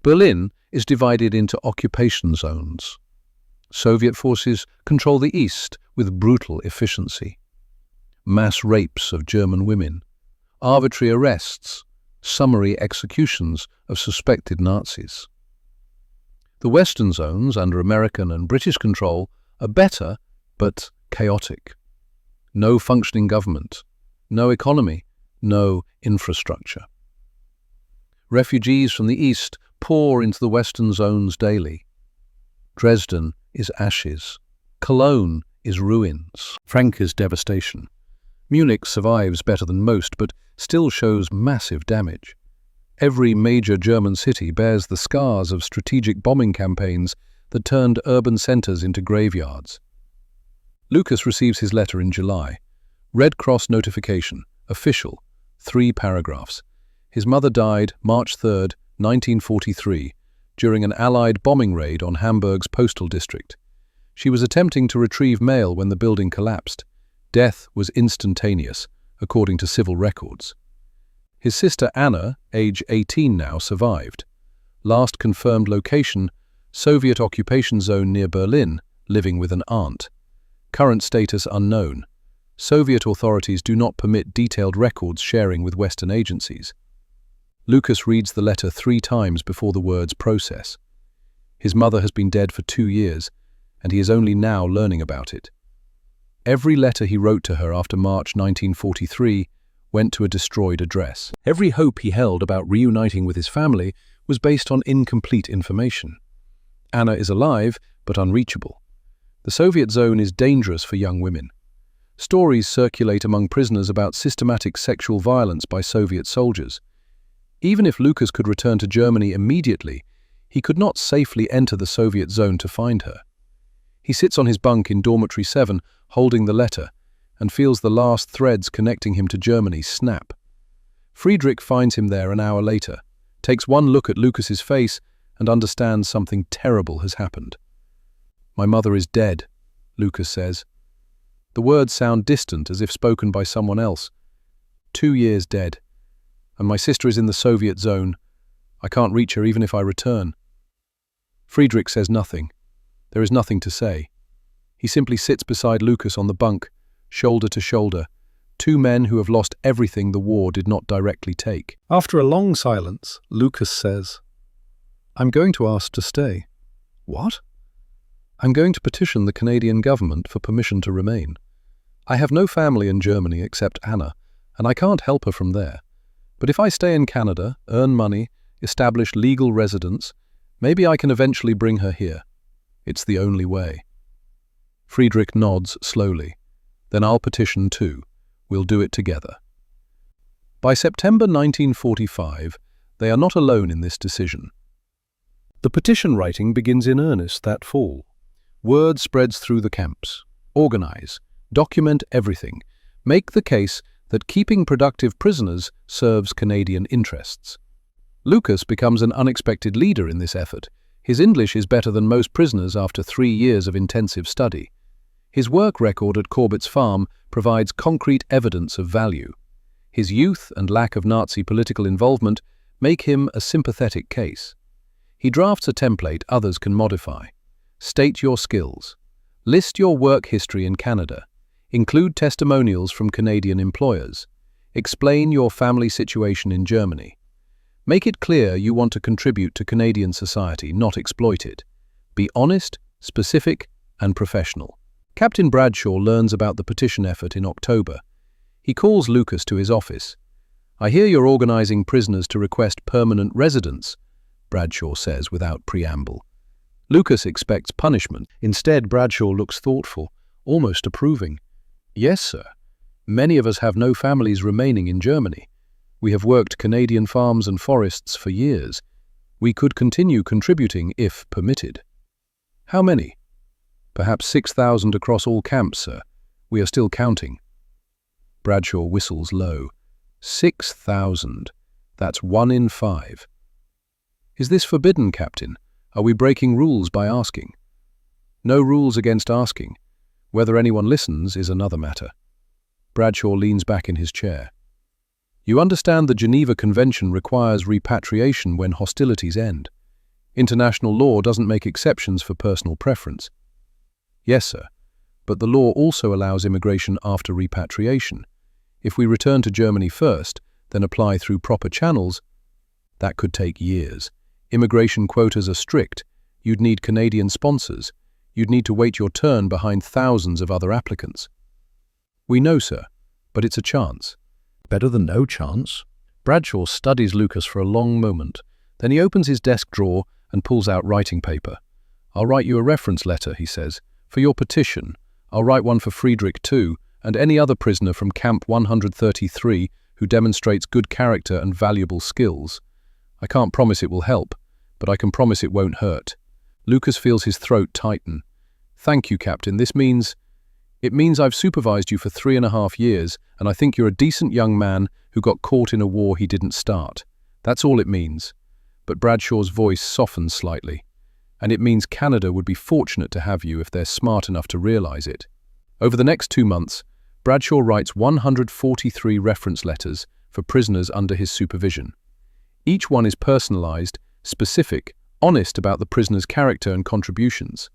Berlin is divided into occupation zones. Soviet forces control the east with brutal efficiency. Mass rapes of German women, arbitrary arrests, summary executions of suspected Nazis. The western zones, under American and British control, are better, but chaotic. No functioning government, no economy, no infrastructure. Refugees from the east pour into the western zones daily. Dresden is ashes. Cologne is ruins. Frank is devastation. Munich survives better than most, but still shows massive damage. Every major German city bears the scars of strategic bombing campaigns that turned urban centers into graveyards. Lucas receives his letter in July. Red Cross notification, official, 3 paragraphs. His mother died March 3, 1943, during an Allied bombing raid on Hamburg's postal district. She was attempting to retrieve mail when the building collapsed. Death was instantaneous, according to civil records. His sister Anna, age 18 now, survived. Last confirmed location, Soviet occupation zone near Berlin, living with an aunt. Current status unknown. Soviet authorities do not permit detailed records sharing with Western agencies. Lucas reads the letter 3 times before the words process. His mother has been dead for 2 years, and he is only now learning about it. Every letter he wrote to her after March 1943 went to a destroyed address. Every hope he held about reuniting with his family was based on incomplete information. Anna is alive, but unreachable. The Soviet zone is dangerous for young women. Stories circulate among prisoners about systematic sexual violence by Soviet soldiers. Even if Lucas could return to Germany immediately, he could not safely enter the Soviet zone to find her. He sits on his bunk in Dormitory 7, holding the letter, and feels the last threads connecting him to Germany snap. Friedrich finds him there an hour later, takes one look at Lucas's face, and understands something terrible has happened. "My mother is dead," Lucas says. The words sound distant, as if spoken by someone else. 2 years dead. And my sister is in the Soviet zone. I can't reach her even if I return. Friedrich says nothing. There is nothing to say. He simply sits beside Lucas on the bunk, shoulder to shoulder, two men who have lost everything the war did not directly take. After a long silence, Lucas says, "I'm going to ask to stay." "What?" "I'm going to petition the Canadian government for permission to remain. I have no family in Germany except Anna, and I can't help her from there. But if I stay in Canada, earn money, establish legal residence, maybe I can eventually bring her here. It's the only way." Friedrich nods slowly. "Then I'll petition too. We'll do it together." By September 1945, they are not alone in this decision. The petition writing begins in earnest that fall. Word spreads through the camps. Organize. Document everything. Make the case that keeping productive prisoners serves Canadian interests. Lucas becomes an unexpected leader in this effort. His English is better than most prisoners after 3 years of intensive study. His work record at Corbett's farm provides concrete evidence of value. His youth and lack of Nazi political involvement make him a sympathetic case. He drafts a template others can modify. State your skills. List your work history in Canada. Include testimonials from Canadian employers. Explain your family situation in Germany. Make it clear you want to contribute to Canadian society, not exploit it. Be honest, specific, and professional. Captain Bradshaw learns about the petition effort in October. He calls Lucas to his office. "I hear you're organizing prisoners to request permanent residence," Bradshaw says without preamble. Lucas expects punishment. Instead, Bradshaw looks thoughtful, almost approving. "Yes, sir. Many of us have no families remaining in Germany. We have worked Canadian farms and forests for years. We could continue contributing if permitted." "How many?" "Perhaps 6,000 across all camps, sir. We are still counting." Bradshaw whistles low. 6,000. That's 1 in 5. "Is this forbidden, Captain? Are we breaking rules by asking?" "No rules against asking. Whether anyone listens is another matter." Bradshaw leans back in his chair. "You understand the Geneva Convention requires repatriation when hostilities end. International law doesn't make exceptions for personal preference." "Yes, sir. But the law also allows immigration after repatriation. If we return to Germany first, then apply through proper channels, that could take years. Immigration quotas are strict. You'd need Canadian sponsors. You'd need to wait your turn behind thousands of other applicants." "We know, sir, but it's a chance." Better than no chance. Bradshaw studies Lucas for a long moment. Then he opens his desk drawer and pulls out writing paper. "I'll write you a reference letter," he says, "for your petition. I'll write one for Friedrich too, and any other prisoner from Camp 133 who demonstrates good character and valuable skills. I can't promise it will help, but I can promise it won't hurt." Lucas feels his throat tighten. "Thank you, Captain. It means I've supervised you for 3.5 years, and I think you're a decent young man who got caught in a war he didn't start. That's all it means." But Bradshaw's voice softens slightly. "And it means Canada would be fortunate to have you if they're smart enough to realize it." Over the next 2 months, Bradshaw writes 143 reference letters for prisoners under his supervision. Each one is personalized, specific, honest about the prisoner's character and contributions.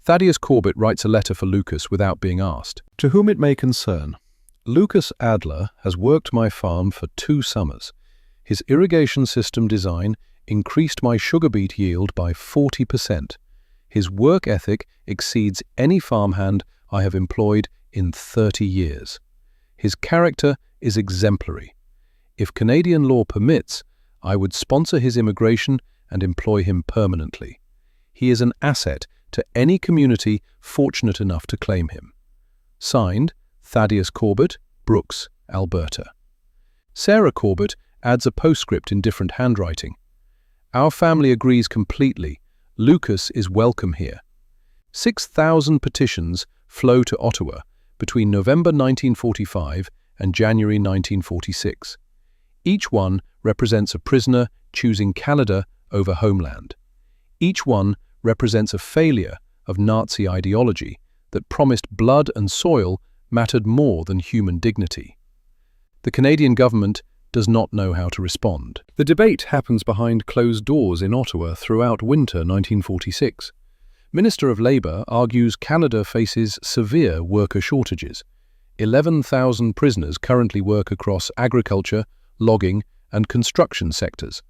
Thaddeus Corbett writes a letter for Lucas without being asked. "To whom it may concern, Lucas Adler has worked my farm for 2 summers. His irrigation system design increased my sugar beet yield by 40%. His work ethic exceeds any farmhand I have employed in 30 years. His character is exemplary. If Canadian law permits, I would sponsor his immigration and employ him permanently. He is an asset to any community fortunate enough to claim him. Signed, Thaddeus Corbett, Brooks, Alberta. Sarah Corbett adds a postscript in different handwriting. Our family agrees completely. Lucas is welcome here. 6,000 petitions flow to Ottawa between November 1945 and January 1946. Each one represents a prisoner choosing Canada over homeland. Each one represents a failure of Nazi ideology that promised blood and soil mattered more than human dignity. The Canadian government does not know how to respond. The debate happens behind closed doors in Ottawa throughout winter 1946. Minister of Labour argues Canada faces severe worker shortages. 11,000 prisoners currently work across agriculture, logging, and construction sectors.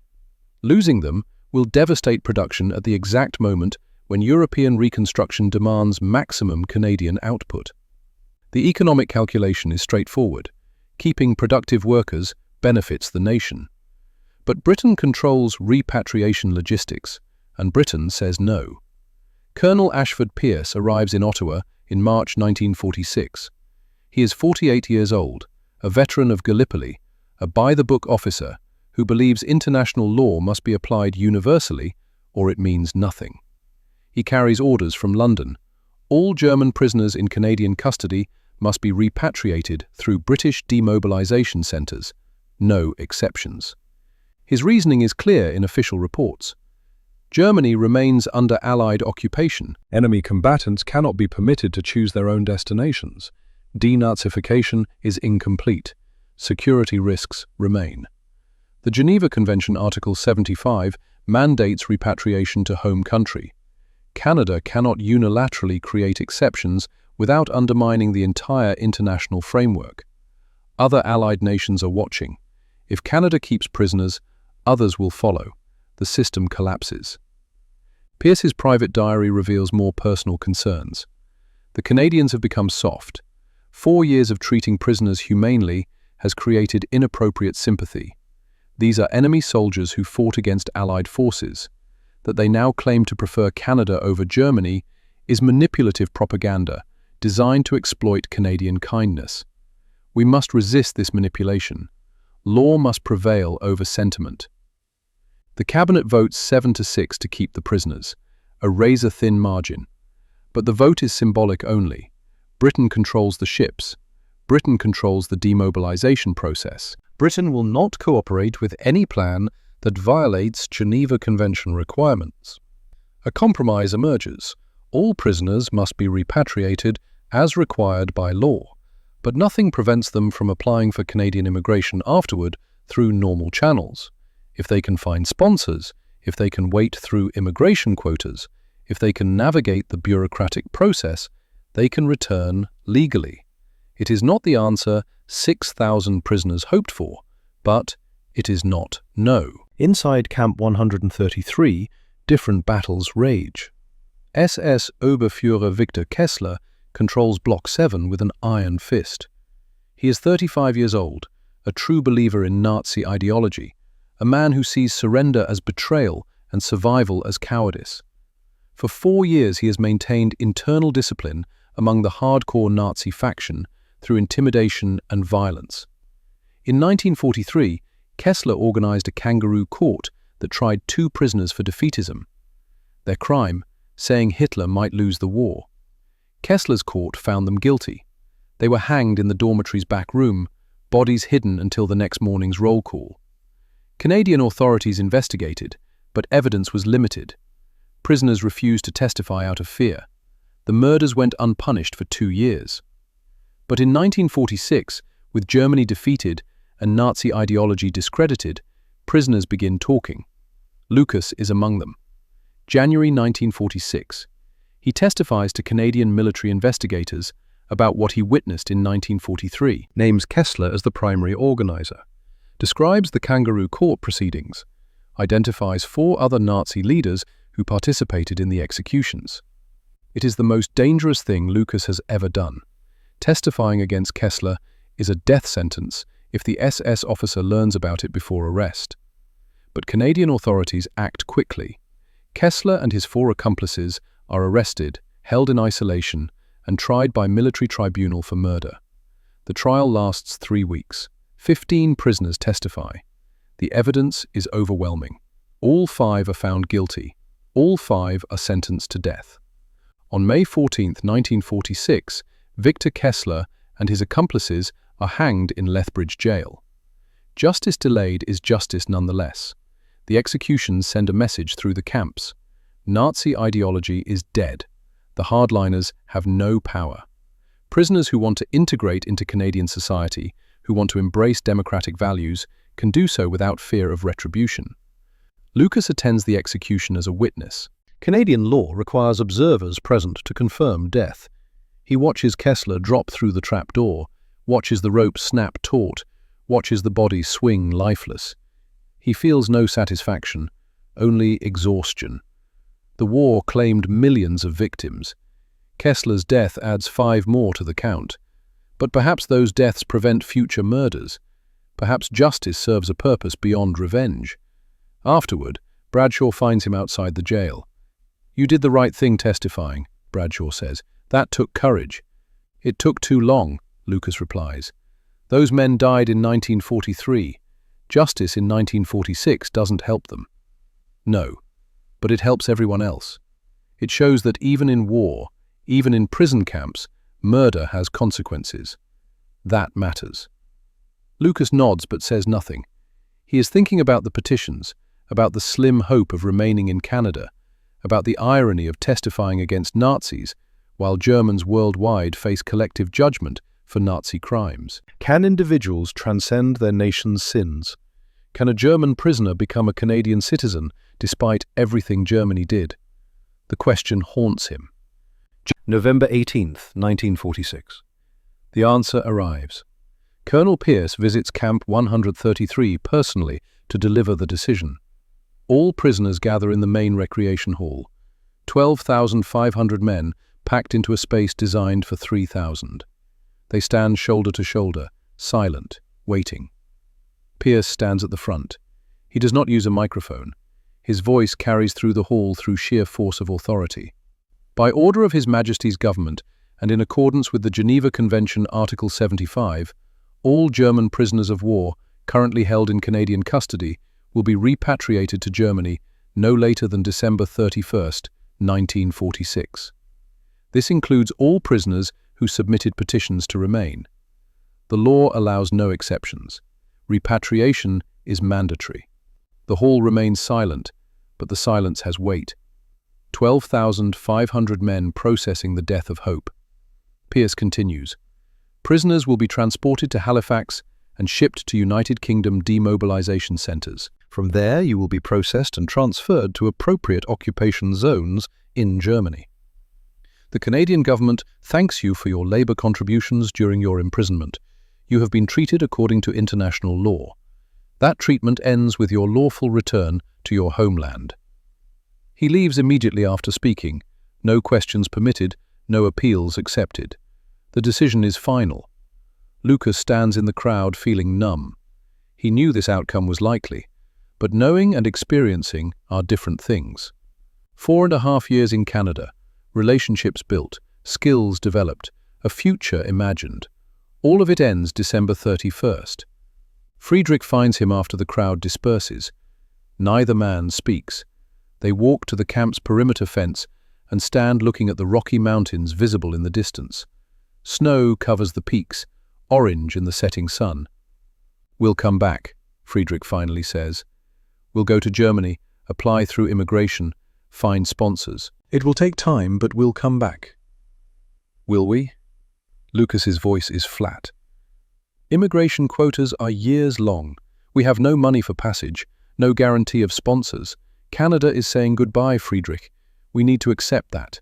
Losing them will devastate production at the exact moment when European reconstruction demands maximum Canadian output. The economic calculation is straightforward. Keeping productive workers benefits the nation. But Britain controls repatriation logistics, and Britain says no. Colonel Ashford Pierce arrives in Ottawa in March 1946. He is 48 years old, a veteran of Gallipoli, a by-the-book officer who believes international law must be applied universally or it means nothing. He carries orders from London. All German prisoners in Canadian custody must be repatriated through British demobilization centres, no exceptions. His reasoning is clear in official reports. Germany remains under Allied occupation. Enemy combatants cannot be permitted to choose their own destinations. Denazification is incomplete. Security risks remain. The Geneva Convention Article 75 mandates repatriation to home country. Canada cannot unilaterally create exceptions without undermining the entire international framework. Other Allied nations are watching. If Canada keeps prisoners, others will follow. The system collapses. Pierce's private diary reveals more personal concerns. The Canadians have become soft. 4 years of treating prisoners humanely has created inappropriate sympathy. These are enemy soldiers who fought against Allied forces. That they now claim to prefer Canada over Germany is manipulative propaganda designed to exploit Canadian kindness. We must resist this manipulation. Law must prevail over sentiment. The cabinet votes 7-6 to keep the prisoners, a razor-thin margin. But the vote is symbolic only. Britain controls the ships. Britain controls the demobilization process. Britain will not cooperate with any plan that violates Geneva Convention requirements. A compromise emerges. All prisoners must be repatriated as required by law, but nothing prevents them from applying for Canadian immigration afterward through normal channels. If they can find sponsors, if they can wait through immigration quotas, if they can navigate the bureaucratic process, they can return legally. It is not the answer 6,000 prisoners hoped for, but it is not no. Inside Camp 133, different battles rage. SS Oberführer Victor Kessler controls Block 7 with an iron fist. He is 35 years old, a true believer in Nazi ideology, a man who sees surrender as betrayal and survival as cowardice. For 4 years he has maintained internal discipline among the hardcore Nazi faction through intimidation and violence. In 1943, Kessler organized a kangaroo court that tried 2 prisoners for defeatism. Their crime, saying Hitler might lose the war. Kessler's court found them guilty. They were hanged in the dormitory's back room, bodies hidden until the next morning's roll call. Canadian authorities investigated, but evidence was limited. Prisoners refused to testify out of fear. The murders went unpunished for 2 years. But in 1946, with Germany defeated and Nazi ideology discredited, prisoners begin talking. Lucas is among them. January 1946. He testifies to Canadian military investigators about what he witnessed in 1943. Names Kessler as the primary organizer. Describes the kangaroo court proceedings. Identifies 4 other Nazi leaders who participated in the executions. It is the most dangerous thing Lucas has ever done. Testifying against Kessler is a death sentence if the SS officer learns about it before arrest. But Canadian authorities act quickly. Kessler and his 4 accomplices are arrested, held in isolation, and tried by military tribunal for murder. The trial lasts 3 weeks. 15 prisoners testify. The evidence is overwhelming. All 5 are found guilty. All 5 are sentenced to death. On May 14, 1946, Victor Kessler and his accomplices are hanged in Lethbridge jail. Justice delayed is justice nonetheless. The executions send a message through the camps. Nazi ideology is dead. The hardliners have no power. Prisoners who want to integrate into Canadian society, who want to embrace democratic values, can do so without fear of retribution. Lucas attends the execution as a witness. Canadian law requires observers present to confirm death. He watches Kessler drop through the trapdoor, watches the rope snap taut, watches the body swing lifeless. He feels no satisfaction, only exhaustion. The war claimed millions of victims. Kessler's death adds 5 more to the count. But perhaps those deaths prevent future murders. Perhaps justice serves a purpose beyond revenge. Afterward, Bradshaw finds him outside the jail. "You did the right thing testifying," Bradshaw says. "That took courage." "It took too long," Lucas replies. "Those men died in 1943. Justice in 1946 doesn't help them." No, but it helps everyone else. It shows that even in war, even in prison camps, murder has consequences. That matters. Lucas nods but says nothing. He is thinking about the petitions, about the slim hope of remaining in Canada, about the irony of testifying against Nazis while Germans worldwide face collective judgment for Nazi crimes. Can individuals transcend their nation's sins? Can a German prisoner become a Canadian citizen despite everything Germany did? The question haunts him. November 18th, 1946. The answer arrives. Colonel Pierce visits Camp 133 personally to deliver the decision. All prisoners gather in the main recreation hall. 12,500 men packed into a space designed for 3,000. They stand shoulder to shoulder, silent, waiting. Pierce stands at the front. He does not use a microphone. His voice carries through the hall through sheer force of authority. By order of His Majesty's government, and in accordance with the Geneva Convention Article 75, all German prisoners of war currently held in Canadian custody will be repatriated to Germany no later than December 31st, 1946. This includes all prisoners who submitted petitions to remain. The law allows no exceptions. Repatriation is mandatory. The hall remains silent, but the silence has weight. 12,500 men processing the death of hope. Pierce continues. Prisoners will be transported to Halifax and shipped to United Kingdom demobilization centres. From there, you will be processed and transferred to appropriate occupation zones in Germany. The Canadian government thanks you for your labour contributions during your imprisonment. You have been treated according to international law. That treatment ends with your lawful return to your homeland. He leaves immediately after speaking. No questions permitted, no appeals accepted. The decision is final. Lucas stands in the crowd feeling numb. He knew this outcome was likely, but knowing and experiencing are different things. 4.5 years in Canada, relationships built, skills developed, a future imagined. All of it ends December 31st. Friedrich finds him after the crowd disperses. Neither man speaks. They walk to the camp's perimeter fence and stand looking at the Rocky Mountains visible in the distance. Snow covers the peaks, orange in the setting sun. "We'll come back," Friedrich finally says. "We'll go to Germany, apply through immigration, find sponsors. It will take time, but we'll come back." "Will we?" Lucas's voice is flat. "Immigration quotas are years long. We have no money for passage, no guarantee of sponsors. Canada is saying goodbye, Friedrich. We need to accept that."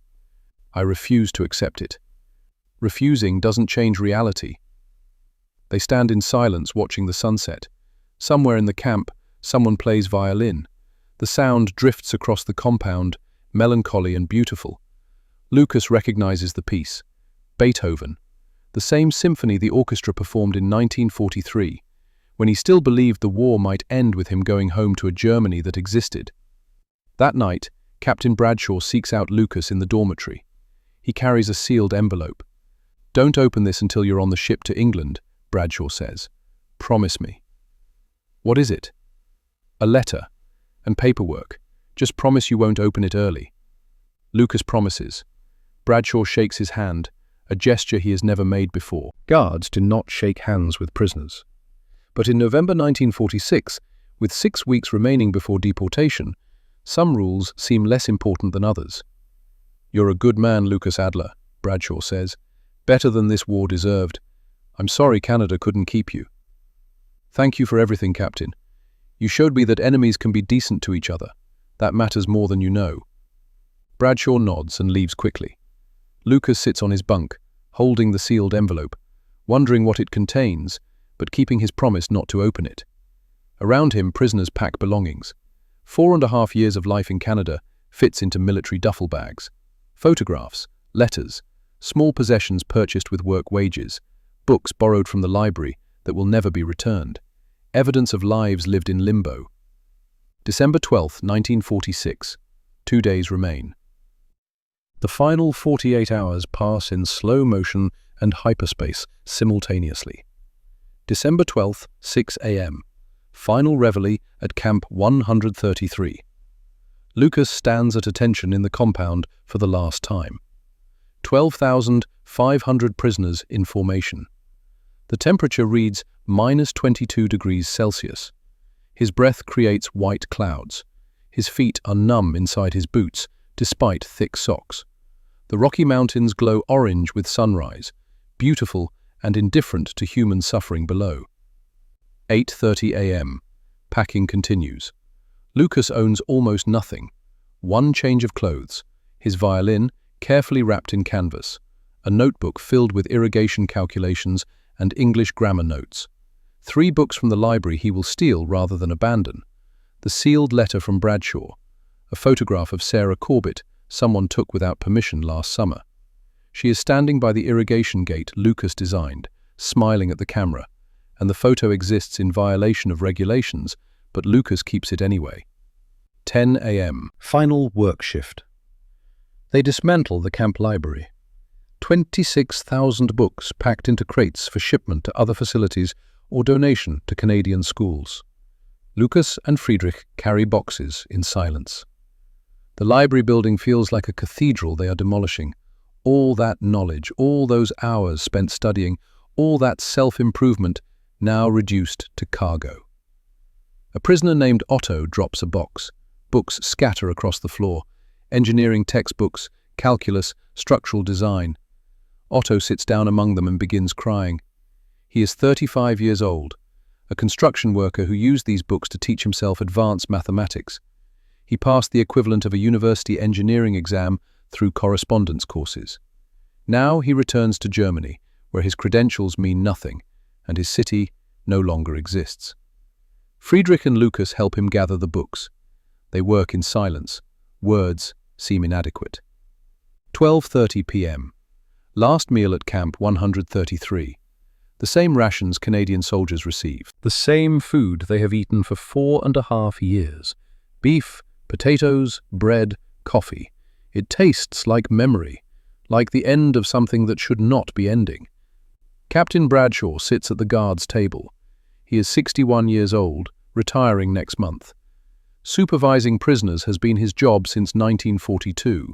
"I refuse to accept it." Refusing doesn't change reality. They stand in silence watching the sunset. Somewhere in the camp, someone plays violin. The sound drifts across the compound, melancholy and beautiful. Lucas recognizes the piece. Beethoven. The same symphony the orchestra performed in 1943, when he still believed the war might end with him going home to a Germany that existed. That night, Captain Bradshaw seeks out Lucas in the dormitory. He carries a sealed envelope. "Don't open this until you're on the ship to England," Bradshaw says. "Promise me." "What is it?" "A letter and paperwork. Just promise you won't open it early." Lucas promises. Bradshaw shakes his hand, a gesture he has never made before. Guards do not shake hands with prisoners. But in November 1946, with 6 weeks remaining before deportation, some rules seem less important than others. "You're a good man, Lucas Adler," Bradshaw says. "Better than this war deserved. I'm sorry Canada couldn't keep you." "Thank you for everything, Captain. You showed me that enemies can be decent to each other. That matters more than you know." Bradshaw nods and leaves quickly. Lucas sits on his bunk, holding the sealed envelope, wondering what it contains, but keeping his promise not to open it. Around him, prisoners pack belongings. 4.5 years of life in Canada fits into military duffel bags. Photographs, letters, small possessions purchased with work wages, books borrowed from the library that will never be returned, evidence of lives lived in limbo. December 12, 1946. 2 days remain. The final 48 hours pass in slow motion and hyperspace simultaneously. December 12, 6 a.m. Final reveille at Camp 133. Lucas stands at attention in the compound for the last time. 12,500 prisoners in formation. The temperature reads -22 degrees Celsius. His breath creates white clouds. His feet are numb inside his boots, despite thick socks. The Rocky Mountains glow orange with sunrise, beautiful and indifferent to human suffering below. 8:30 a.m. Packing continues. Lucas owns almost nothing. One change of clothes, his violin carefully wrapped in canvas, a notebook filled with irrigation calculations and English grammar notes. 3 books from the library he will steal rather than abandon. The sealed letter from Bradshaw, a photograph of Sarah Corbett someone took without permission last summer. She is standing by the irrigation gate Lucas designed, smiling at the camera, and the photo exists in violation of regulations, but Lucas keeps it anyway. 10 a.m. Final work shift. They dismantle the camp library. 26,000 books packed into crates for shipment to other facilities or donation to Canadian schools. Lucas and Friedrich carry boxes in silence. The library building feels like a cathedral they are demolishing. All that knowledge, all those hours spent studying, all that self-improvement now reduced to cargo. A prisoner named Otto drops a box. Books scatter across the floor. Engineering textbooks, calculus, structural design. Otto sits down among them and begins crying. He is 35 years old, a construction worker who used these books to teach himself advanced mathematics. He passed the equivalent of a university engineering exam through correspondence courses. Now he returns to Germany, where his credentials mean nothing, and his city no longer exists. Friedrich and Lucas help him gather the books. They work in silence. Words seem inadequate. 12:30 p.m. Last meal at Camp 133. The same rations Canadian soldiers receive. The same food they have eaten for 4.5 years. Beef, potatoes, bread, coffee. It tastes like memory, like the end of something that should not be ending. Captain Bradshaw sits at the guards' table. He is 61 years old, retiring next month. Supervising prisoners has been his job since 1942.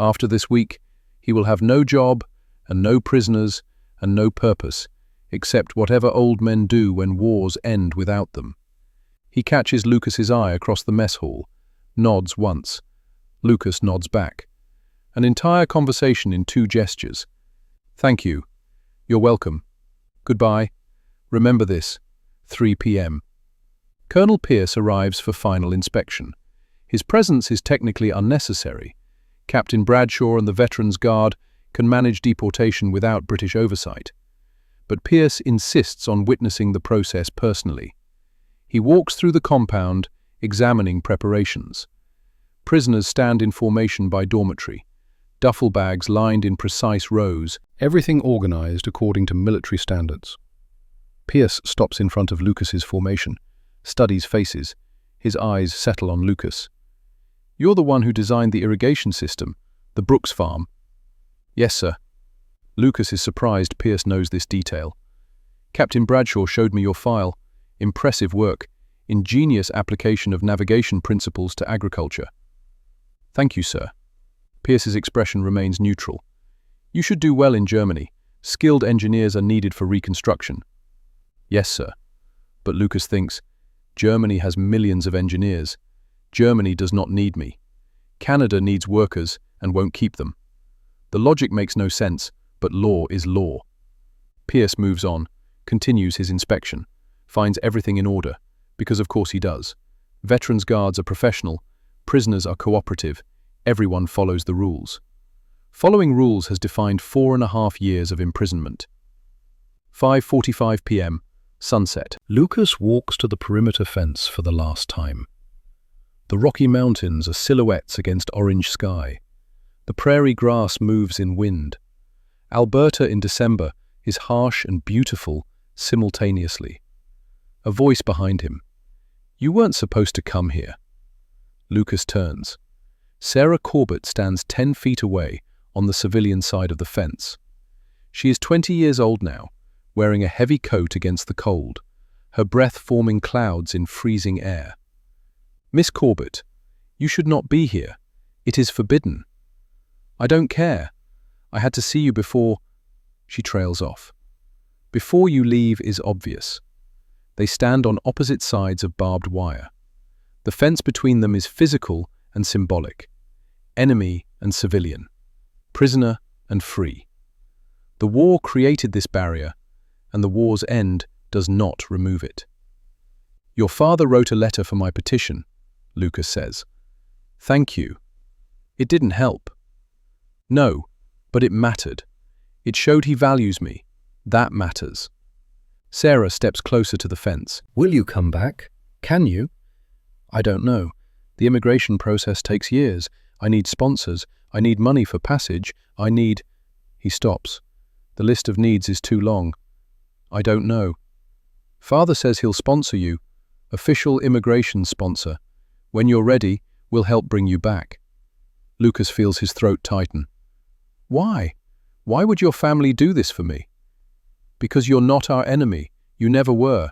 After this week, he will have no job and no prisoners and no purpose, except whatever old men do when wars end without them. He catches Lucas's eye across the mess hall, nods once. Lucas nods back. An entire conversation in 2 gestures. "Thank you. You're welcome. Goodbye. Remember this. 3 p.m. Colonel Pierce arrives for final inspection. His presence is technically unnecessary. Captain Bradshaw and the Veterans Guard can manage deportation without British oversight. But Pierce insists on witnessing the process personally. He walks through the compound, examining preparations. Prisoners stand in formation by dormitory, duffel bags lined in precise rows, everything organized according to military standards. Pierce stops in front of Lucas's formation, studies faces. His eyes settle on Lucas. You're the one who designed the irrigation system, the Brooks farm. Yes, sir. Lucas is surprised Pierce knows this detail. Captain Bradshaw showed me your file. Impressive work. Ingenious application of navigation principles to agriculture. Thank you, sir. Pierce's expression remains neutral. You should do well in Germany. Skilled engineers are needed for reconstruction. Yes, sir. But Lucas thinks, Germany has millions of engineers. Germany does not need me. Canada needs workers and won't keep them. The logic makes no sense, but law is law. Pierce moves on, continues his inspection, finds everything in order, because of course he does. Veterans' guards are professional, prisoners are cooperative, everyone follows the rules. Following rules has defined 4.5 years of imprisonment. 5:45 p.m. Sunset. Lucas walks to the perimeter fence for the last time. The Rocky Mountains are silhouettes against orange sky. The prairie grass moves in wind. Alberta in December is harsh and beautiful simultaneously. A voice behind him. You weren't supposed to come here. Lucas turns. Sarah Corbett stands 10 feet away on the civilian side of the fence. She is 20 years old now, wearing a heavy coat against the cold, her breath forming clouds in freezing air. Miss Corbett, you should not be here. It is forbidden. I don't care. I had to see you before. She trails off. Before you leave is obvious. They stand on opposite sides of barbed wire. The fence between them is physical and symbolic. Enemy and civilian. Prisoner and free. The war created this barrier, and the war's end does not remove it. Your father wrote a letter for my petition, Lucas says. Thank you. It didn't help. No, but it mattered. It showed he values me. That matters. Sarah steps closer to the fence. Will you come back? Can you? I don't know. The immigration process takes years. I need sponsors. I need money for passage. I need... He stops. The list of needs is too long. I don't know. Father says he'll sponsor you. Official immigration sponsor. When you're ready, we'll help bring you back. Lucas feels his throat tighten. Why? Why would your family do this for me? Because you're not our enemy. You never were.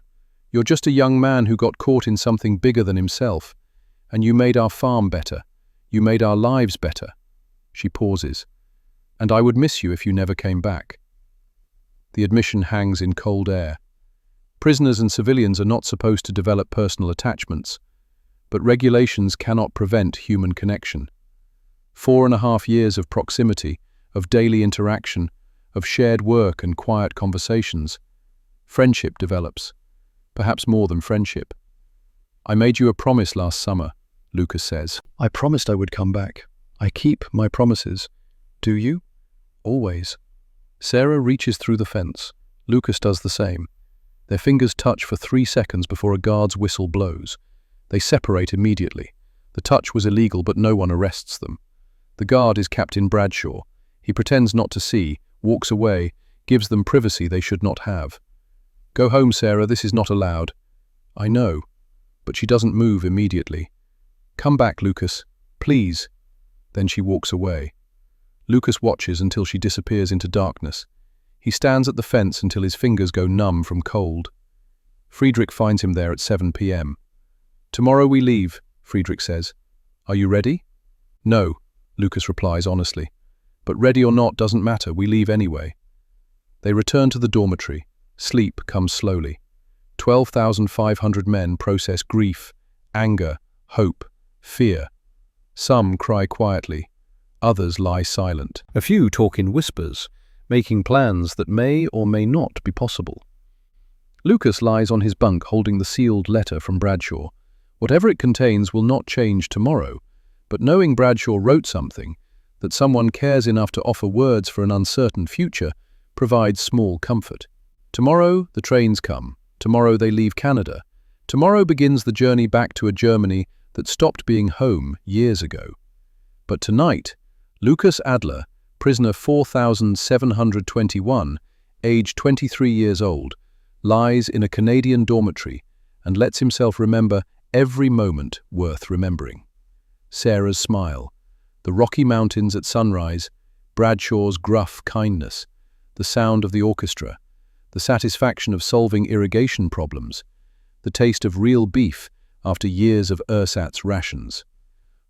You're just a young man who got caught in something bigger than himself. And you made our farm better. You made our lives better. She pauses. And I would miss you if you never came back. The admission hangs in cold air. Prisoners and civilians are not supposed to develop personal attachments, but regulations cannot prevent human connection. 4.5 years of proximity, of daily interaction, of shared work and quiet conversations. Friendship develops, perhaps more than friendship. I made you a promise last summer, Lucas says. I promised I would come back. I keep my promises. Do you? Always. Sarah reaches through the fence. Lucas does the same. Their fingers touch for 3 seconds before a guard's whistle blows. They separate immediately. The touch was illegal, but no one arrests them. The guard is Captain Bradshaw. He pretends not to see, walks away, gives them privacy they should not have. Go home, Sarah, this is not allowed. I know, but she doesn't move immediately. Come back, Lucas, please. Then she walks away. Lucas watches until she disappears into darkness. He stands at the fence until his fingers go numb from cold. Friedrich finds him there at 7 p.m. Tomorrow we leave, Friedrich says. Are you ready? No, Lucas replies honestly. But ready or not doesn't matter, we leave anyway. They return to the dormitory. Sleep comes slowly. 12,500 men process grief, anger, hope, fear. Some cry quietly. Others lie silent. A few talk in whispers, making plans that may or may not be possible. Lucas lies on his bunk holding the sealed letter from Bradshaw. Whatever it contains will not change tomorrow, but knowing Bradshaw wrote something, that someone cares enough to offer words for an uncertain future, provides small comfort. Tomorrow the trains come. Tomorrow they leave Canada. Tomorrow begins the journey back to a Germany that stopped being home years ago. But tonight, Lucas Adler, prisoner 4721, age 23 years old, lies in a Canadian dormitory and lets himself remember every moment worth remembering. Sarah's smile, the Rocky Mountains at sunrise, Bradshaw's gruff kindness, the sound of the orchestra, the satisfaction of solving irrigation problems, the taste of real beef after years of ersatz rations.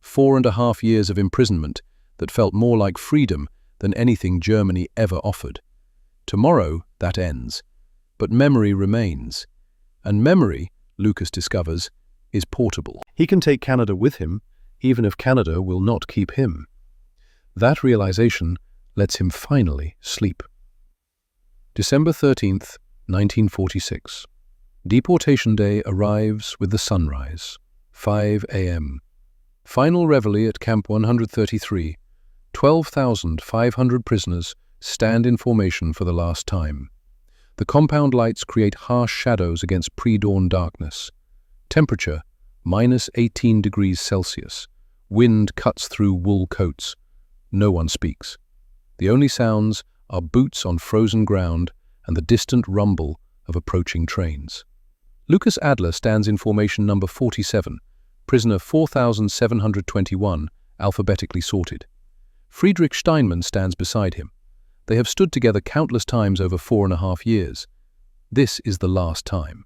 4.5 years of imprisonment that felt more like freedom than anything Germany ever offered. Tomorrow, that ends. But memory remains. And memory, Lucas discovers, is portable. He can take Canada with him, even if Canada will not keep him. That realization lets him finally sleep. December 13th, 1946. Deportation day arrives with the sunrise. 5 a.m. Final reveille at Camp 133. 12,500 prisoners stand in formation for the last time. The compound lights create harsh shadows against pre-dawn darkness. Temperature, -18 degrees Celsius. Wind cuts through wool coats. No one speaks. The only sounds are boots on frozen ground and the distant rumble of approaching trains. Lucas Adler stands in formation number 47, prisoner 4,721, alphabetically sorted. Friedrich Steinmann stands beside him. They have stood together countless times over 4.5 years. This is the last time.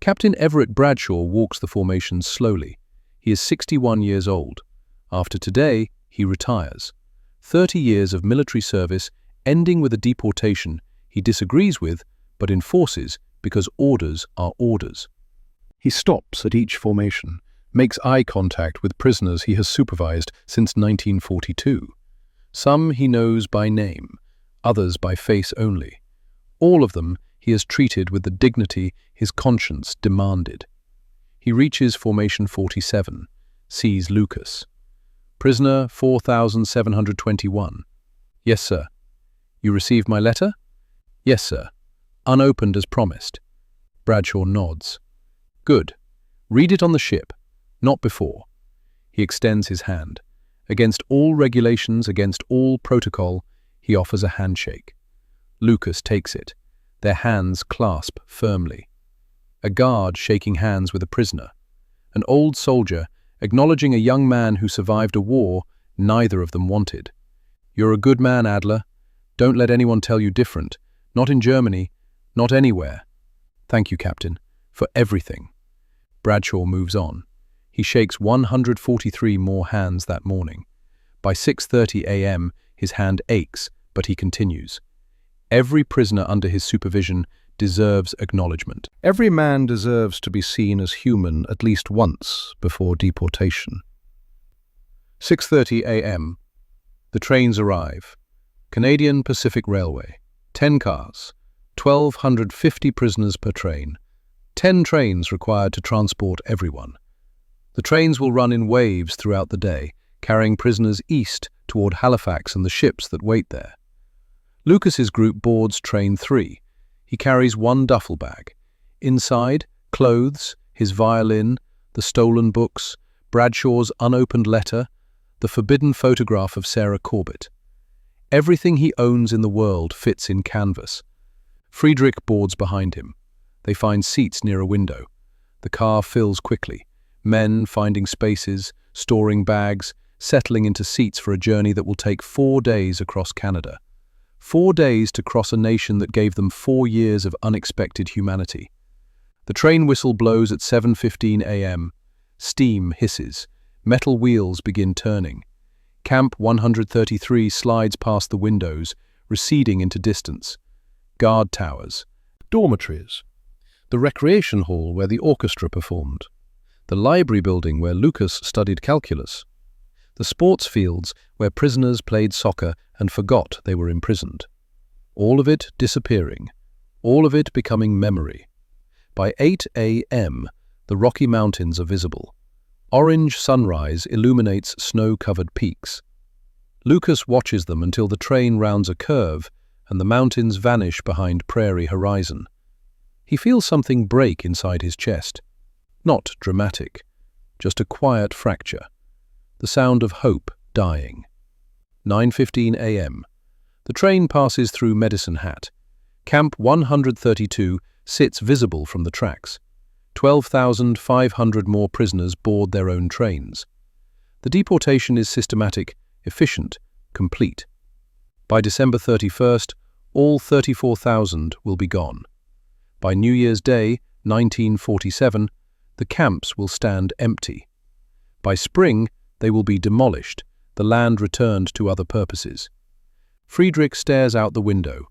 Captain Everett Bradshaw walks the formation slowly. He is 61 years old. After today, he retires. 30 years of military service, ending with a deportation he disagrees with, but enforces because orders are orders. He stops at each formation, makes eye contact with prisoners he has supervised since 1942. Some he knows by name, others by face only. All of them he has treated with the dignity his conscience demanded. He reaches formation 47, sees Lucas. Prisoner 4,721. Yes, sir. You received my letter? Yes, sir. Unopened as promised. Bradshaw nods. Good. Read it on the ship, not before. He extends his hand. Against all regulations, against all protocol, he offers a handshake. Lucas takes it. Their hands clasp firmly. A guard shaking hands with a prisoner. An old soldier acknowledging a young man who survived a war neither of them wanted. You're a good man, Adler. Don't let anyone tell you different. Not in Germany, not anywhere. Thank you, Captain, for everything. Bradshaw moves on. He shakes 143 more hands that morning. By 6:30 a.m., his hand aches, but he continues. Every prisoner under his supervision deserves acknowledgement. Every man deserves to be seen as human at least once before deportation. 6:30 a.m. The trains arrive. Canadian Pacific Railway. 10 cars. 1,250 prisoners per train. 10 trains required to transport everyone. The trains will run in waves throughout the day, carrying prisoners east toward Halifax and the ships that wait there. Lucas's group boards train 3. He carries one duffel bag. Inside, clothes, his violin, the stolen books, Bradshaw's unopened letter, the forbidden photograph of Sarah Corbett. Everything he owns in the world fits in canvas. Friedrich boards behind him. They find seats near a window. The car fills quickly. Men finding spaces, storing bags, settling into seats for a journey that will take 4 days across Canada. 4 days to cross a nation that gave them 4 years of unexpected humanity. The train whistle blows at 7:15 a.m. Steam hisses. Metal wheels begin turning. Camp 133 slides past the windows, receding into distance. Guard towers. Dormitories. The recreation hall where the orchestra performed. The library building where Lucas studied calculus. The sports fields where prisoners played soccer and forgot they were imprisoned. All of it disappearing. All of it becoming memory. By 8 a.m., the Rocky Mountains are visible. Orange sunrise illuminates snow-covered peaks. Lucas watches them until the train rounds a curve and the mountains vanish behind prairie horizon. He feels something break inside his chest. Not dramatic, just a quiet fracture. The sound of hope dying. 9:15 a.m. The train passes through Medicine Hat. Camp 132 sits visible from the tracks. 12,500 more prisoners board their own trains. The deportation is systematic, efficient, complete. By December 31st, all 34,000 will be gone. By New Year's Day, 1947, the camps will stand empty. By spring, they will be demolished, the land returned to other purposes. Friedrich stares out the window.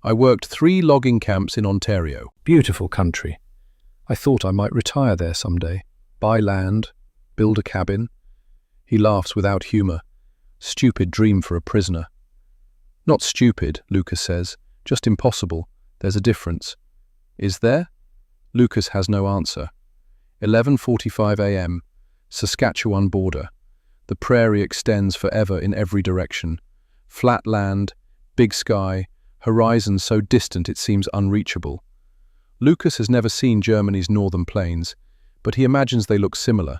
I worked 3 logging camps in Ontario. Beautiful country. I thought I might retire there someday. Buy land, build a cabin. He laughs without humor. Stupid dream for a prisoner. Not stupid, Lucas says. Just impossible. There's a difference. Is there? Lucas has no answer. 11:45 a.m. Saskatchewan border. The prairie extends forever in every direction. Flat land, big sky, horizon so distant it seems unreachable. Lucas has never seen Germany's northern plains, but he imagines they look similar.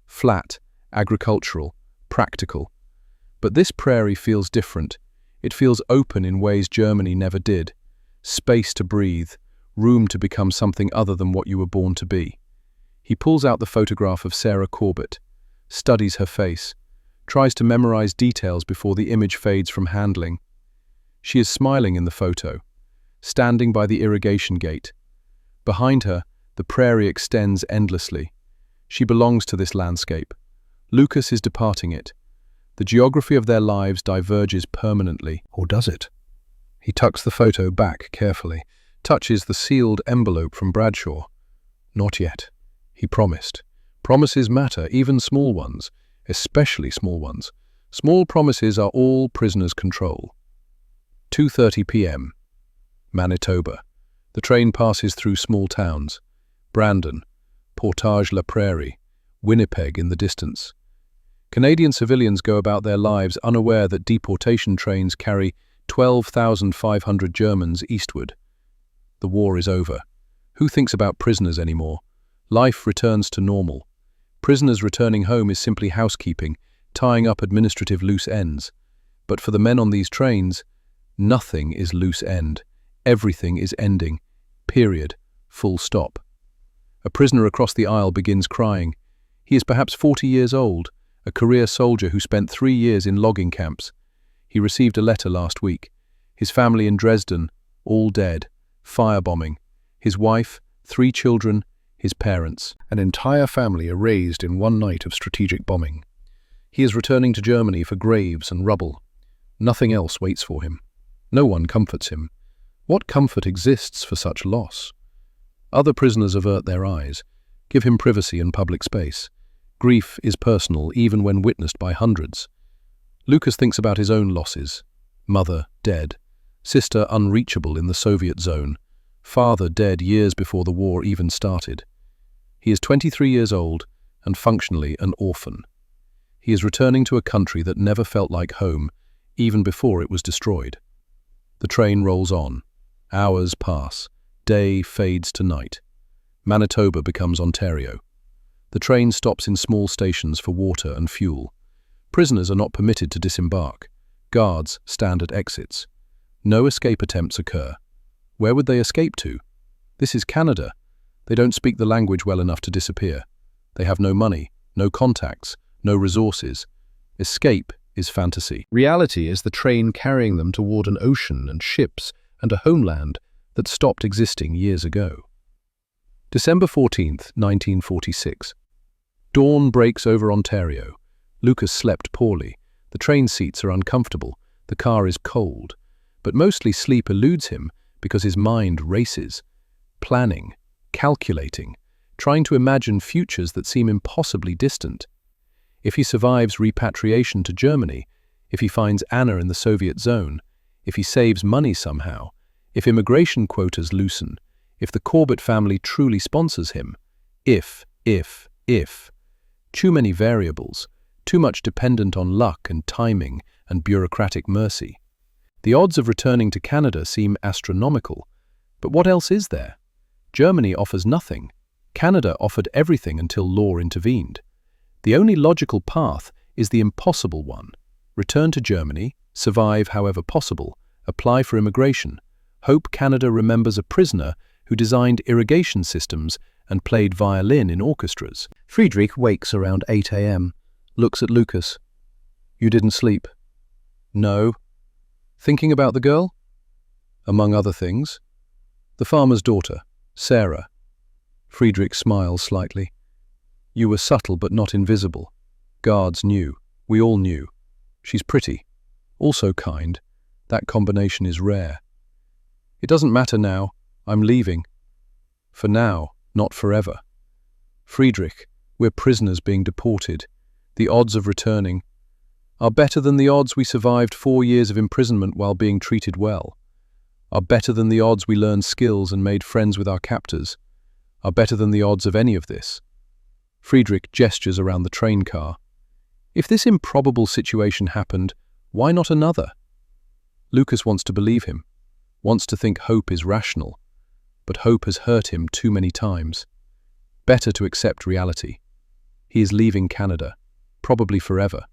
Flat, agricultural, practical. But this prairie feels different. It feels open in ways Germany never did. Space to breathe, room to become something other than what you were born to be. He pulls out the photograph of Sarah Corbett, studies her face, tries to memorize details before the image fades from handling. She is smiling in the photo, standing by the irrigation gate. Behind her, the prairie extends endlessly. She belongs to this landscape. Lucas is departing it. The geography of their lives diverges permanently. Or does it? He tucks the photo back carefully, touches the sealed envelope from Bradshaw. Not yet. He promised. Promises matter, even small ones, especially small ones. Small promises are all prisoners control. 2:30 p.m. Manitoba. The train passes through small towns. Brandon, Portage-la-Prairie, Winnipeg in the distance. Canadian civilians go about their lives unaware that deportation trains carry 12,500 Germans eastward. The war is over. Who thinks about prisoners anymore? Life returns to normal. Prisoners returning home is simply housekeeping, tying up administrative loose ends. But for the men on these trains, nothing is loose end. Everything is ending. Period. Full stop. A prisoner across the aisle begins crying. He is perhaps 40 years old, a career soldier who spent 3 years in logging camps. He received a letter last week. His family in Dresden, all dead. Firebombing. His wife, 3 children, his parents. An entire family erased in one night of strategic bombing. He is returning to Germany for graves and rubble. Nothing else waits for him. No one comforts him. What comfort exists for such loss? Other prisoners avert their eyes, give him privacy and public space. Grief is personal even when witnessed by hundreds. Lucas thinks about his own losses. Mother dead, sister unreachable in the Soviet zone, father dead years before the war even started. He is 23 years old and functionally an orphan. He is returning to a country that never felt like home, even before it was destroyed. The train rolls on. Hours pass. Day fades to night. Manitoba becomes Ontario. The train stops in small stations for water and fuel. Prisoners are not permitted to disembark. Guards stand at exits. No escape attempts occur. Where would they escape to? This is Canada. They don't speak the language well enough to disappear. They have no money, no contacts, no resources. Escape is fantasy. Reality is the train carrying them toward an ocean and ships and a homeland that stopped existing years ago. December 14th, 1946. Dawn breaks over Ontario. Lucas slept poorly. The train seats are uncomfortable. The car is cold. But mostly sleep eludes him because his mind races. Planning, calculating, trying to imagine futures that seem impossibly distant. If he survives repatriation to Germany, if he finds Anna in the Soviet zone, if he saves money somehow, if immigration quotas loosen, if the Corbett family truly sponsors him, if. Too many variables, too much dependent on luck and timing and bureaucratic mercy. The odds of returning to Canada seem astronomical, but what else is there? Germany offers nothing. Canada offered everything until law intervened. The only logical path is the impossible one. Return to Germany, survive however possible, apply for immigration, hope Canada remembers a prisoner who designed irrigation systems and played violin in orchestras. Friedrich wakes around 8 a.m. Looks at Lucas. You didn't sleep? No. Thinking about the girl? Among other things. The farmer's daughter, Sarah. Friedrich smiles slightly. You were subtle but not invisible. Guards knew. We all knew. She's pretty. Also kind. That combination is rare. It doesn't matter now. I'm leaving. For now, not forever. Friedrich, we're prisoners being deported. The odds of returning are better than the odds we survived 4 years of imprisonment while being treated well, are better than the odds we learned skills and made friends with our captors, are better than the odds of any of this. Friedrich gestures around the train car. If this improbable situation happened, why not another? Lucas wants to believe him, wants to think hope is rational, but hope has hurt him too many times. Better to accept reality. He is leaving Canada, probably forever.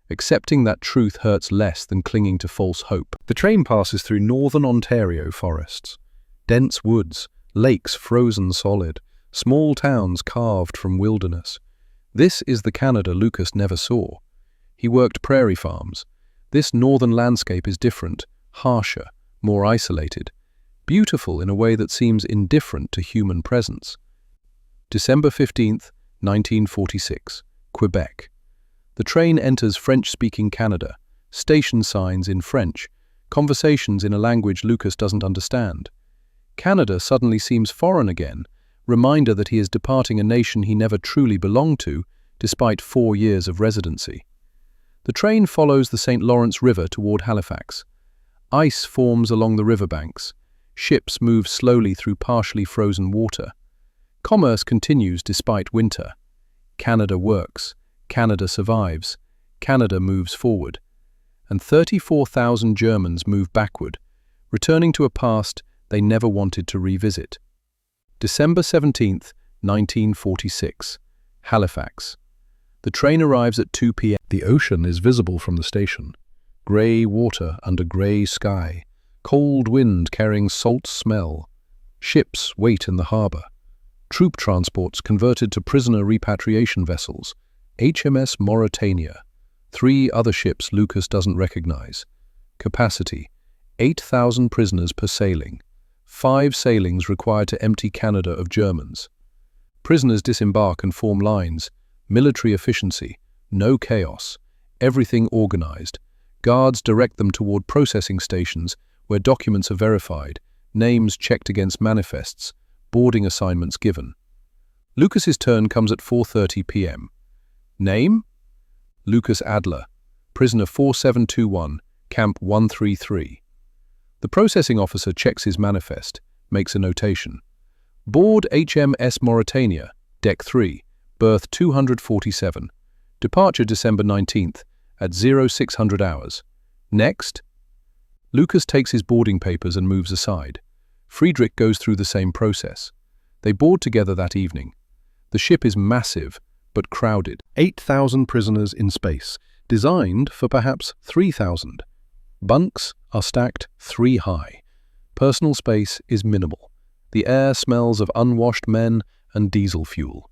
Accepting that truth hurts less than clinging to false hope. The train passes through northern Ontario forests. Dense woods, lakes frozen solid, small towns carved from wilderness. This is the Canada Lucas never saw. He worked prairie farms. This northern landscape is different, harsher, more isolated, beautiful in a way that seems indifferent to human presence. December 15th, 1946, Quebec. The train enters French-speaking Canada, station signs in French, conversations in a language Lucas doesn't understand. Canada suddenly seems foreign again, reminder that he is departing a nation he never truly belonged to, despite 4 years of residency. The train follows the St. Lawrence River toward Halifax. Ice forms along the riverbanks. Ships move slowly through partially frozen water. Commerce continues despite winter. Canada works. Canada survives. Canada moves forward. And 34,000 Germans move backward, returning to a past they never wanted to revisit. December 17th, 1946, Halifax. The train arrives at 2 p.m. The ocean is visible from the station. Grey water under grey sky. Cold wind carrying salt smell. Ships wait in the harbour. Troop transports converted to prisoner repatriation vessels. HMS Mauritania. 3 other ships Lucas doesn't recognize. Capacity: 8,000 prisoners per sailing. 5 sailings required to empty Canada of Germans. Prisoners disembark and form lines. Military efficiency. No chaos. Everything organized. Guards direct them toward processing stations where documents are verified, names checked against manifests, boarding assignments given. Lucas's turn comes at 4:30 p.m. Name? Lucas Adler, prisoner 4721, Camp 133. The processing officer checks his manifest, makes a notation. Board HMS Mauritania, Deck 3, berth 247. Departure December 19th at 0600 hours. Next. Lucas takes his boarding papers and moves aside. Friedrich goes through the same process. They board together that evening. The ship is massive, but crowded. 8,000 prisoners in space, designed for perhaps 3,000. Bunks are stacked 3 high. Personal space is minimal. The air smells of unwashed men and diesel fuel.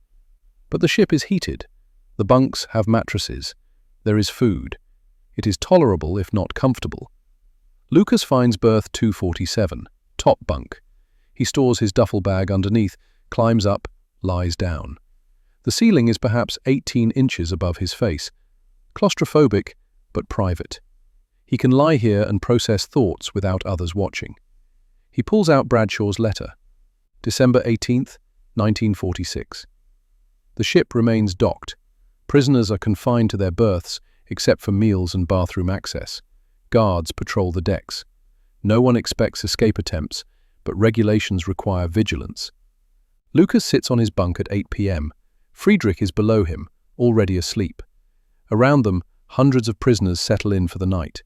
But the ship is heated. The bunks have mattresses. There is food. It is tolerable if not comfortable. Lucas finds berth 247, top bunk. He stores his duffel bag underneath, climbs up, lies down. The ceiling is perhaps 18 inches above his face. Claustrophobic, but private. He can lie here and process thoughts without others watching. He pulls out Bradshaw's letter. December 18th, 1946. The ship remains docked. Prisoners are confined to their berths, except for meals and bathroom access. Guards patrol the decks. No one expects escape attempts, but regulations require vigilance. Lucas sits on his bunk at 8 p.m. Friedrich is below him, already asleep. Around them, hundreds of prisoners settle in for the night.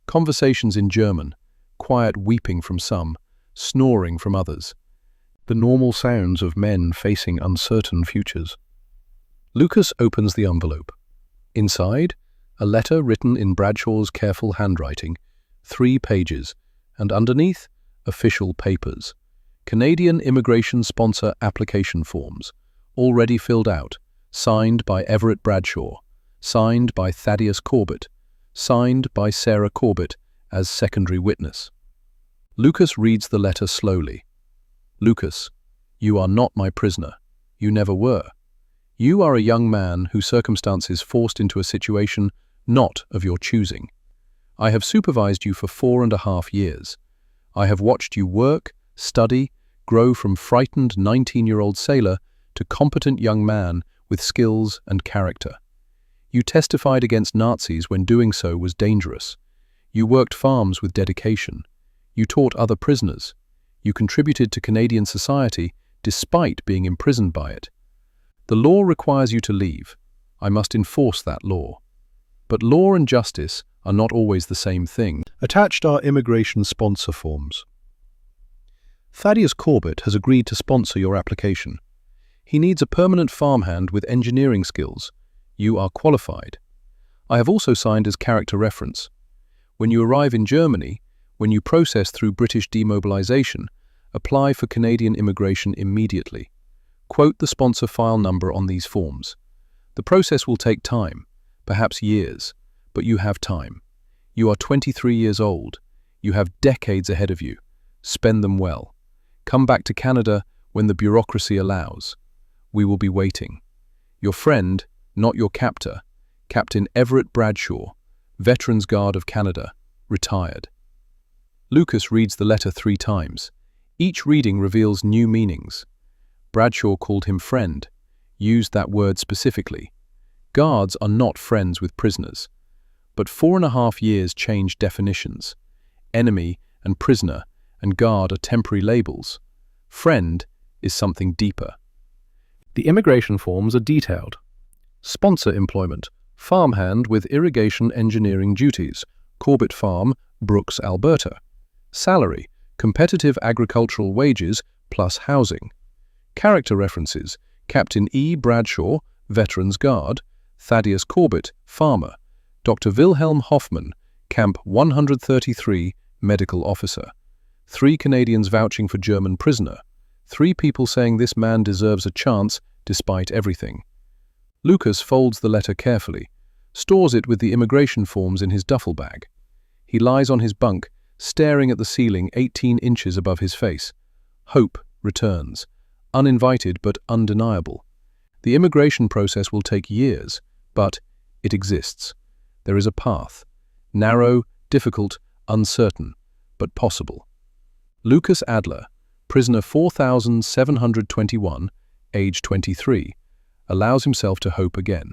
Conversations in German, quiet weeping from some, snoring from others. The normal sounds of men facing uncertain futures. Lucas opens the envelope. Inside, a letter written in Bradshaw's careful handwriting, 3 pages, and underneath, official papers. Canadian immigration sponsor application forms, already filled out, signed by Everett Bradshaw. signed by Thaddeus Corbett, signed by Sarah Corbett as secondary witness. Lucas reads the letter slowly. Lucas, you are not my prisoner. You never were. You are a young man whose circumstances forced into a situation not of your choosing. I have supervised you for 4.5 years. I have watched you work, study, grow from frightened 19-year-old sailor to competent young man with skills and character. You testified against Nazis when doing so was dangerous. You worked farms with dedication. You taught other prisoners. You contributed to Canadian society despite being imprisoned by it. The law requires you to leave. I must enforce that law. But law and justice are not always the same thing. Attached are immigration sponsor forms. Thaddeus Corbett has agreed to sponsor your application. He needs a permanent farmhand with engineering skills. You are qualified. I have also signed as character reference. When you arrive in Germany, when you process through British demobilization, apply for Canadian immigration immediately. Quote the sponsor file number on these forms. The process will take time, perhaps years, but you have time. You are 23 years old. You have decades ahead of you. Spend them well. Come back to Canada when the bureaucracy allows. We will be waiting. Your friend, not your captor, Captain Everett Bradshaw, Veterans Guard of Canada, retired. Lucas reads the letter 3 times. Each reading reveals new meanings. Bradshaw called him friend, used that word specifically. Guards are not friends with prisoners. But 4.5 years change definitions. Enemy and prisoner and guard are temporary labels. Friend is something deeper. The immigration forms are detailed. Sponsor employment, farmhand with irrigation engineering duties, Corbett Farm, Brooks, Alberta. Salary, competitive agricultural wages plus housing. Character references, Captain E. Bradshaw, Veterans Guard, Thaddeus Corbett, farmer, Dr. Wilhelm Hoffman, Camp 133, medical officer. 3 Canadians vouching for German prisoner. 3 people saying this man deserves a chance despite everything. Lucas folds the letter carefully, stores it with the immigration forms in his duffel bag. He lies on his bunk, staring at the ceiling 18 inches above his face. Hope returns, uninvited but undeniable. The immigration process will take years, but it exists. There is a path, narrow, difficult, uncertain, but possible. Lucas Adler, prisoner 4721, age 23, allows himself to hope again.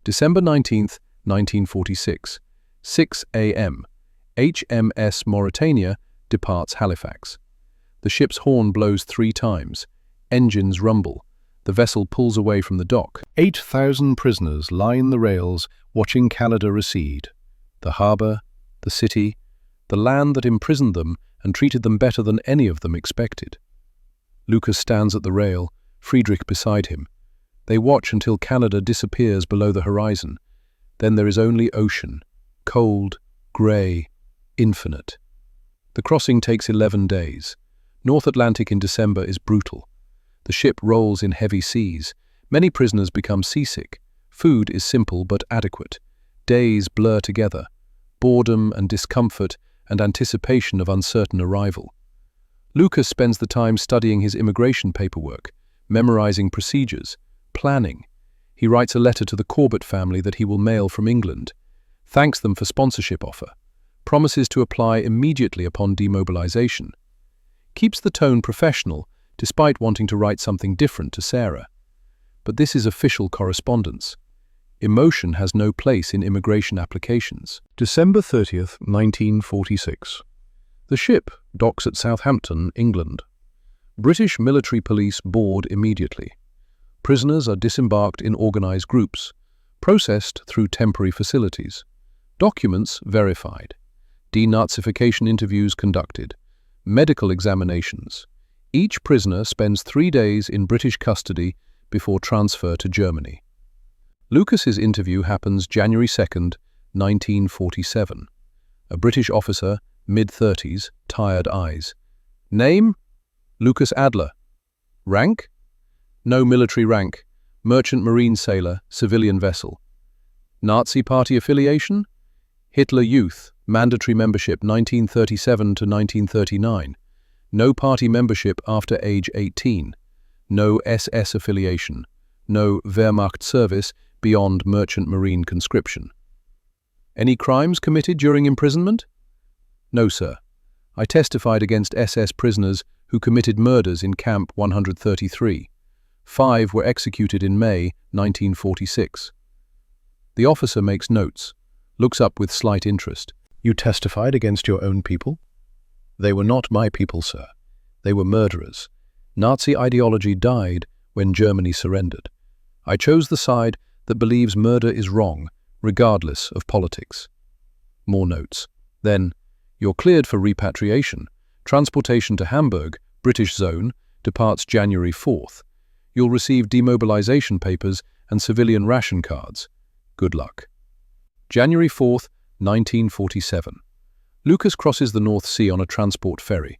December 19, 1946, 6 a.m., HMS Mauritania departs Halifax. The ship's horn blows 3 times. Engines rumble. The vessel pulls away from the dock. 8,000 prisoners line the rails, watching Canada recede. The harbour, the city, the land that imprisoned them and treated them better than any of them expected. Lucas stands at the rail, Friedrich beside him. They watch until Canada disappears below the horizon. Then there is only ocean, cold, grey, infinite. The crossing takes 11 days. North Atlantic in December is brutal. The ship rolls in heavy seas. Many prisoners become seasick. Food is simple but adequate. Days blur together. Boredom and discomfort and anticipation of uncertain arrival. Lucas spends the time studying his immigration paperwork, memorizing procedures, planning. He writes a letter to the Corbett family that he will mail from England, thanks them for sponsorship offer, promises to apply immediately upon demobilization. Keeps the tone professional, despite wanting to write something different to Sarah. But this is official correspondence. Emotion has no place in immigration applications. December 30th, 1946. The ship docks at Southampton, England. British military police board immediately. Prisoners are disembarked in organized groups, processed through temporary facilities. Documents verified. Denazification interviews conducted. Medical examinations. Each prisoner spends 3 days in British custody before transfer to Germany. Lucas's interview happens January 2nd, 1947. A British officer, mid-30s, tired eyes. Name? Lucas Adler. Rank? No military rank. Merchant marine sailor, civilian vessel. Nazi Party affiliation? Hitler Youth, mandatory membership 1937 to 1939. No party membership after age 18. No SS affiliation. No Wehrmacht service beyond merchant marine conscription. Any crimes committed during imprisonment? No, sir. I testified against SS prisoners who committed murders in Camp 133. 5 were executed in May 1946. The officer makes notes, looks up with slight interest. You testified against your own people? They were not my people, sir. They were murderers. Nazi ideology died when Germany surrendered. I chose the side that believes murder is wrong, regardless of politics. More notes. Then, you're cleared for repatriation. Transportation to Hamburg, British zone, departs January 4th. You'll receive demobilization papers and civilian ration cards. Good luck. January 4th, 1947. Lucas crosses the North Sea on a transport ferry.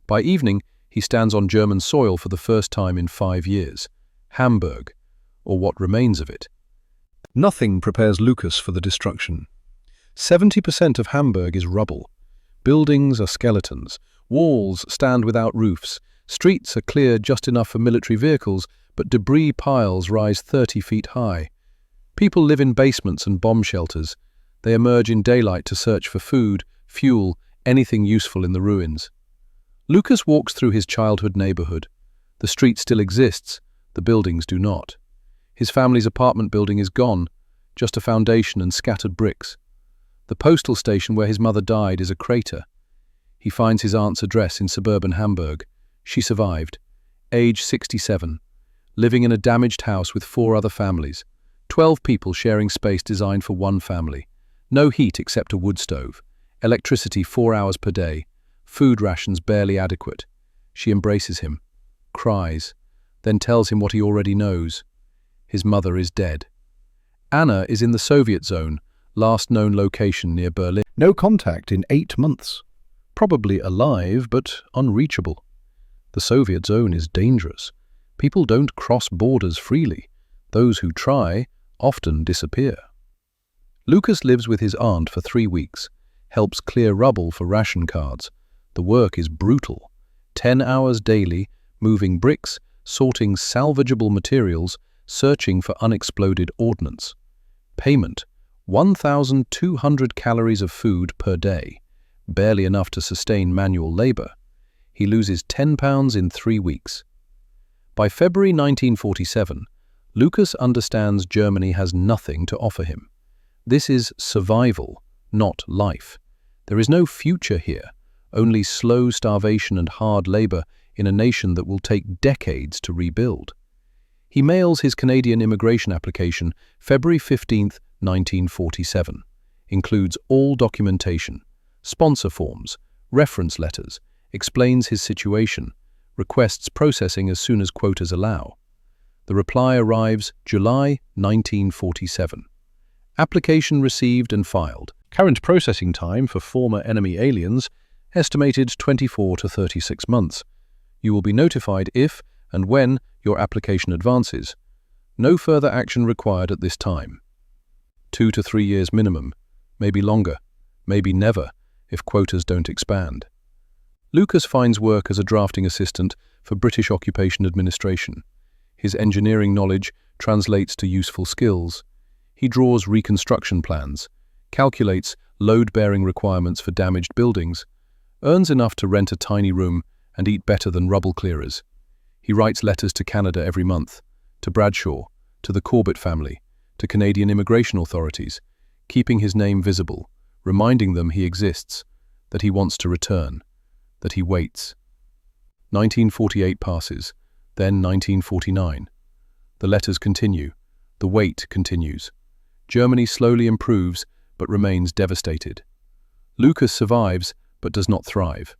By evening, he stands on German soil for the first time in 5 years. Hamburg, or what remains of it. Nothing prepares Lucas for the destruction. 70% of Hamburg is rubble. Buildings are skeletons. Walls stand without roofs. Streets are cleared just enough for military vehicles, but debris piles rise 30 feet high. People live in basements and bomb shelters. They emerge in daylight to search for food, fuel, anything useful in the ruins. Lucas walks through his childhood neighborhood. The street still exists, the buildings do not. His family's apartment building is gone, just a foundation and scattered bricks. The postal station where his mother died is a crater. He finds his aunt's address in suburban Hamburg. She survived, age 67, living in a damaged house with 4 other families, 12 people sharing space designed for one family. No heat except a wood stove, electricity 4 hours per day, food rations barely adequate. She embraces him, cries, then tells him what he already knows. His mother is dead. Anna is in the Soviet zone, last known location near Berlin. No contact in 8 months. Probably alive, but unreachable. The Soviet zone is dangerous. People don't cross borders freely. Those who try often disappear. Lucas lives with his aunt for 3 weeks, helps clear rubble for ration cards. The work is brutal. 10 hours daily, moving bricks, sorting salvageable materials, searching for unexploded ordnance. Payment: 1,200 calories of food per day, barely enough to sustain manual labor. He loses 10 pounds in 3 weeks. By February 1947, Lucas understands Germany has nothing to offer him. This is survival, not life. There is no future here, only slow starvation and hard labor in a nation that will take decades to rebuild. He mails his Canadian immigration application February 15, 1947. Includes all documentation, sponsor forms, reference letters, explains his situation, requests processing as soon as quotas allow. The reply arrives July 1947. Application received and filed. Current processing time for former enemy aliens, estimated 24 to 36 months. You will be notified if and when your application advances. No further action required at this time. 2 to 3 years minimum, maybe longer, maybe never, if quotas don't expand. Lucas finds work as a drafting assistant for British Occupation Administration. His engineering knowledge translates to useful skills. He draws reconstruction plans, calculates load-bearing requirements for damaged buildings, earns enough to rent a tiny room and eat better than rubble clearers. He writes letters to Canada every month, to Bradshaw, to the Corbett family, to Canadian immigration authorities, keeping his name visible, reminding them he exists, that he wants to return, that he waits. 1948 passes, then 1949. The letters continue, the wait continues. Germany slowly improves, but remains devastated. Lucas survives, but does not thrive.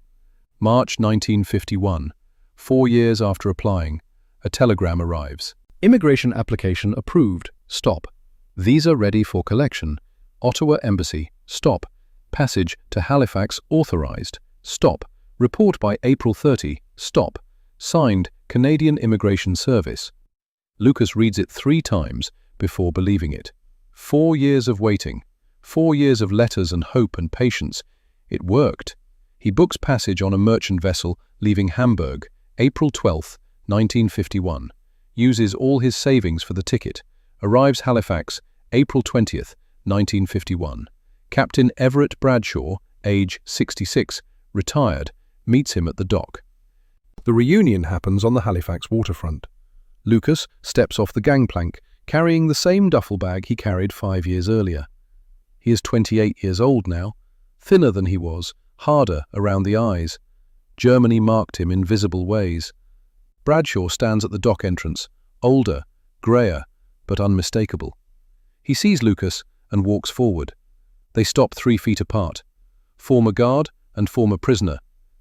March 1951, 4 years after applying, a telegram arrives. Immigration application approved, stop. Visa ready for collection. Ottawa Embassy, stop. Passage to Halifax authorized, stop. Report by April 30, stop. Signed, Canadian Immigration Service. Lucas reads it 3 times before believing it. 4 years of waiting, 4 years of letters and hope and patience. It worked. He books passage on a merchant vessel leaving Hamburg, April 12, 1951, uses all his savings for the ticket, arrives Halifax, April 20, 1951. Captain Everett Bradshaw, age 66, retired, meets him at the dock. The reunion happens on the Halifax waterfront. Lucas steps off the gangplank, carrying the same duffel bag he carried 5 years earlier. He is 28 years old now, thinner than he was, harder around the eyes. Germany marked him in visible ways. Bradshaw stands at the dock entrance, older, greyer, but unmistakable. He sees Lucas and walks forward. They stop 3 feet apart. Former guard and former prisoner,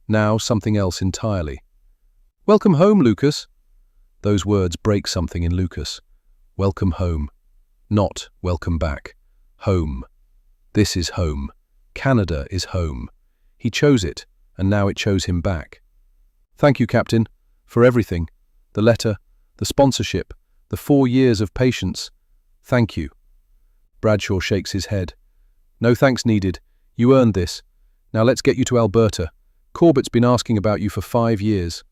now something else entirely. "Welcome home, Lucas." Those words break something in Lucas. Welcome home. Not welcome back. Home. This is home. Canada is home. He chose it, and now it chose him back. "Thank you, Captain, for everything. The letter, the sponsorship, the 4 years of patience. Thank you." Bradshaw shakes his head. "No thanks needed. You earned this. Now let's get you to Alberta. Corbett's been asking about you for 5 years.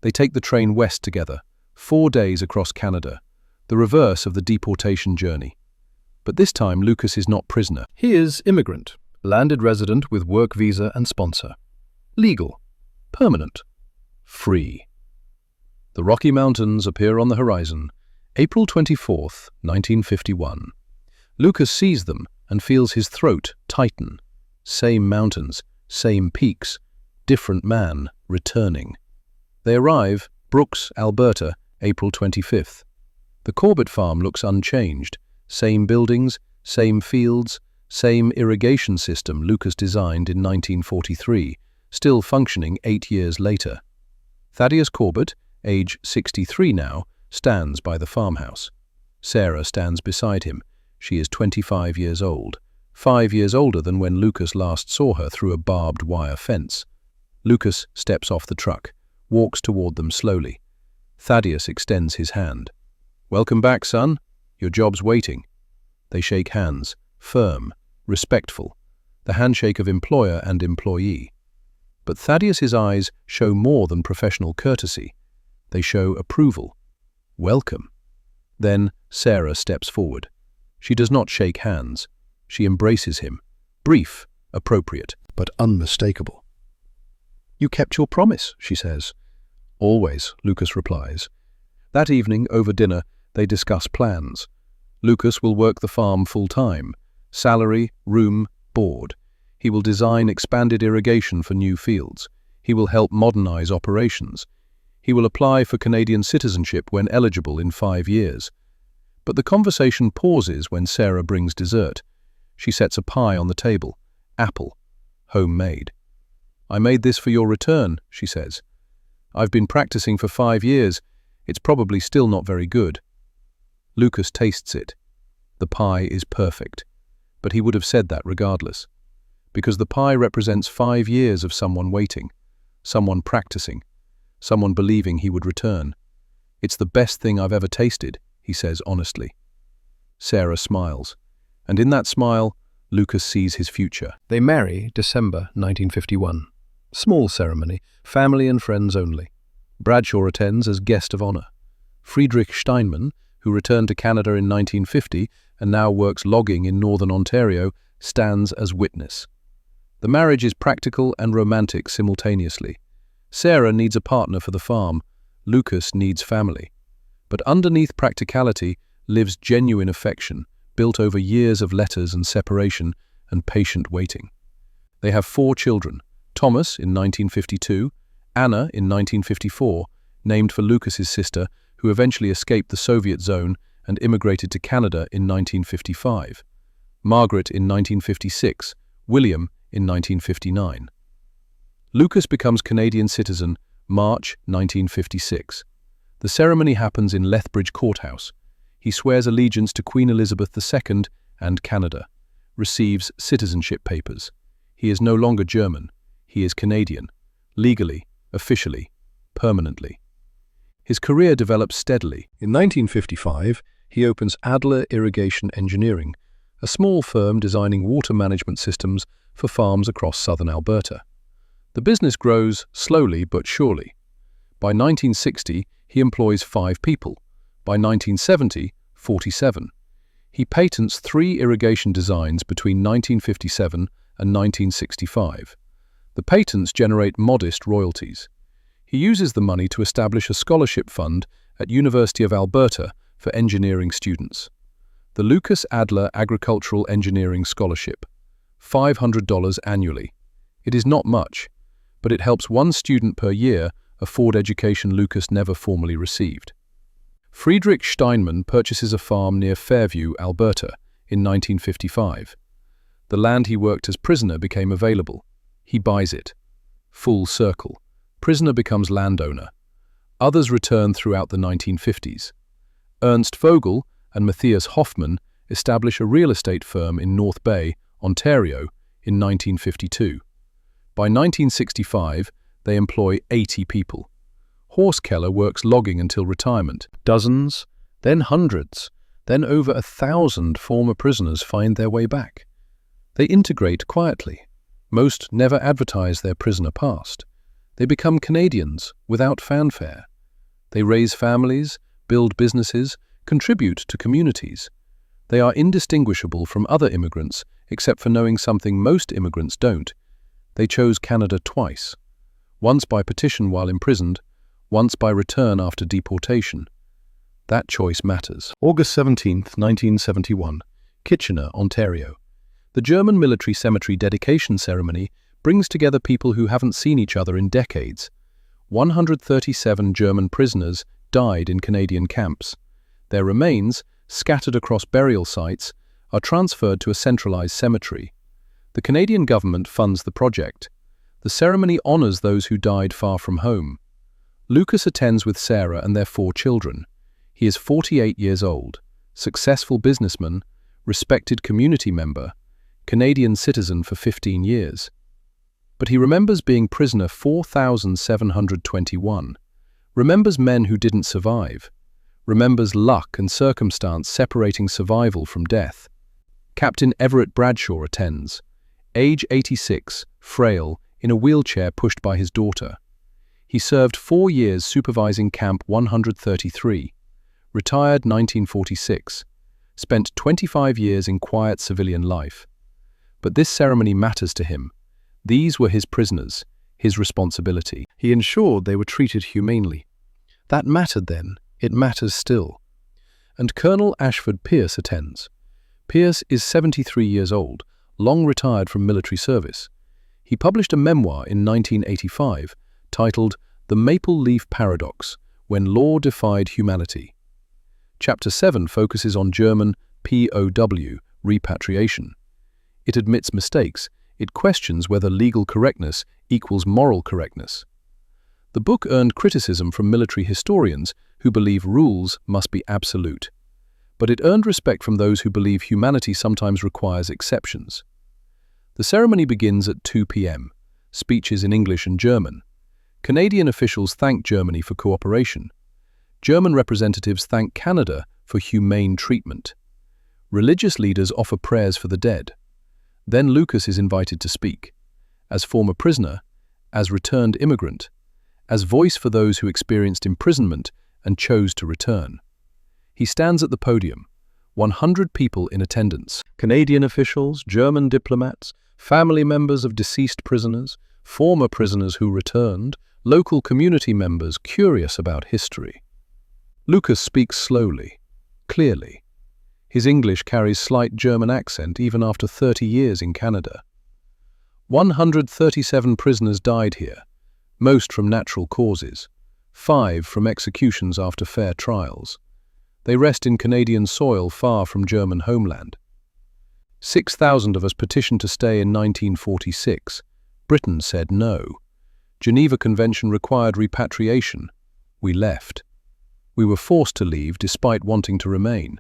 They take the train west together, 4 days across Canada, the reverse of the deportation journey. But this time Lucas is not prisoner. He is immigrant, landed resident with work visa and sponsor. Legal, permanent, free. The Rocky Mountains appear on the horizon, April 24, 1951. Lucas sees them and feels his throat tighten. Same mountains, same peaks, different man returning. They arrive, Brooks, Alberta, April 25th. The Corbett farm looks unchanged. Same buildings, same fields, same irrigation system Lucas designed in 1943, still functioning 8 years later. Thaddeus Corbett, age 63 now, stands by the farmhouse. Sarah stands beside him. She is 25 years old, 5 years older than when Lucas last saw her through a barbed wire fence. Lucas steps off the truck, walks toward them slowly. Thaddeus extends his hand. "Welcome back, son. Your job's waiting." They shake hands, firm, respectful, the handshake of employer and employee. But Thaddeus's eyes show more than professional courtesy. They show approval. Welcome. Then Sarah steps forward. She does not shake hands. She embraces him. Brief, appropriate, but unmistakable. "You kept your promise," she says. "Always," Lucas replies. That evening, over dinner, they discuss plans. Lucas will work the farm full-time. Salary, room, board. He will design expanded irrigation for new fields. He will help modernize operations. He will apply for Canadian citizenship when eligible in 5 years. But the conversation pauses when Sarah brings dessert. She sets a pie on the table. Apple. Homemade. "I made this for your return," she says. "I've been practicing for 5 years. It's probably still not very good." Lucas tastes it. The pie is perfect. But he would have said that regardless. Because the pie represents 5 years of someone waiting, someone practicing, someone believing he would return. "It's the best thing I've ever tasted," he says honestly. Sarah smiles. And in that smile, Lucas sees his future. They marry December 1951. Small ceremony, family and friends only. Bradshaw attends as guest of honor. Friedrich Steinmann, who returned to Canada in 1950 and now works logging in northern Ontario, stands as witness. The marriage is practical and romantic simultaneously. Sarah needs a partner for the farm. Lucas needs family. But underneath practicality lives genuine affection, built over years of letters and separation and patient waiting. They have 4 children, Thomas in 1952, Anna in 1954, named for Lucas's sister, who eventually escaped the Soviet zone and immigrated to Canada in 1955, Margaret in 1956, William in 1959. Lucas becomes Canadian citizen March 1956. The ceremony happens in Lethbridge Courthouse. He swears allegiance to Queen Elizabeth II and Canada, receives citizenship papers. He is no longer German. He is Canadian, legally, officially, permanently. His career develops steadily. In 1955, He opens Adler Irrigation Engineering, a small firm designing water management systems for farms across southern Alberta. The business grows slowly but surely. By 1960, he employs 5 people. By 1970, 47. He patents 3 irrigation designs between 1957 and 1965. The patents generate modest royalties. He uses the money to establish a scholarship fund at University of Alberta for engineering students. The Lucas Adler Agricultural Engineering Scholarship, $500 annually. It is not much, but it helps 1 student per year afford education Lucas never formally received. Friedrich Steinmann purchases a farm near Fairview, Alberta, in 1955. The land he worked as prisoner became available. He buys it. Full circle. Prisoner becomes landowner. Others return throughout the 1950s. Ernst Vogel and Matthias Hoffmann establish a real estate firm in North Bay, Ontario, in 1952. By 1965, they employ 80 people. Horsekeller works logging until retirement. Dozens, then hundreds, then over 1,000 former prisoners find their way back. They integrate quietly. Most never advertise their prisoner past. They become Canadians without fanfare. They raise families, build businesses, contribute to communities. They are indistinguishable from other immigrants except for knowing something most immigrants don't. They chose Canada twice. Once by petition while imprisoned, once by return after deportation. That choice matters. August 17, 1971, Kitchener, Ontario. The German military cemetery dedication ceremony brings together people who haven't seen each other in decades. 137 German prisoners died in Canadian camps. Their remains, scattered across burial sites, are transferred to a centralized cemetery. The Canadian government funds the project. The ceremony honors those who died far from home. Lucas attends with Sarah and their 4 children. He is 48 years old, successful businessman, respected community member, Canadian citizen for 15 years. But he remembers being prisoner 4,721, remembers men who didn't survive, remembers luck and circumstance separating survival from death. Captain Everett Bradshaw attends, age 86, frail, in a wheelchair pushed by his daughter. He served 4 years supervising Camp 133, retired 1946, spent 25 years in quiet civilian life. But this ceremony matters to him. These were his prisoners, his responsibility. He ensured they were treated humanely. That mattered then, it matters still. And Colonel Ashford Pierce attends. Pierce is 73 years old, long retired from military service. He published a memoir in 1985 titled The Maple Leaf Paradox, When Law Defied Humanity. Chapter 7 focuses on German POW, repatriation. It admits mistakes. It questions whether legal correctness equals moral correctness. The book earned criticism from military historians who believe rules must be absolute. But it earned respect from those who believe humanity sometimes requires exceptions. The ceremony begins at 2 p.m., speeches in English and German. Canadian officials thank Germany for cooperation. German representatives thank Canada for humane treatment. Religious leaders offer prayers for the dead. Then Lucas is invited to speak, as former prisoner, as returned immigrant, as voice for those who experienced imprisonment and chose to return. He stands at the podium, 100 people in attendance, Canadian officials, German diplomats, family members of deceased prisoners, former prisoners who returned, local community members curious about history. Lucas speaks slowly, clearly. His English carries slight German accent even after 30 years in Canada. 137 prisoners died here, most from natural causes, 5 from executions after fair trials. They rest in Canadian soil far from German homeland. 6,000 of us petitioned to stay in 1946. Britain said no. Geneva Convention required repatriation. We left. We were forced to leave despite wanting to remain.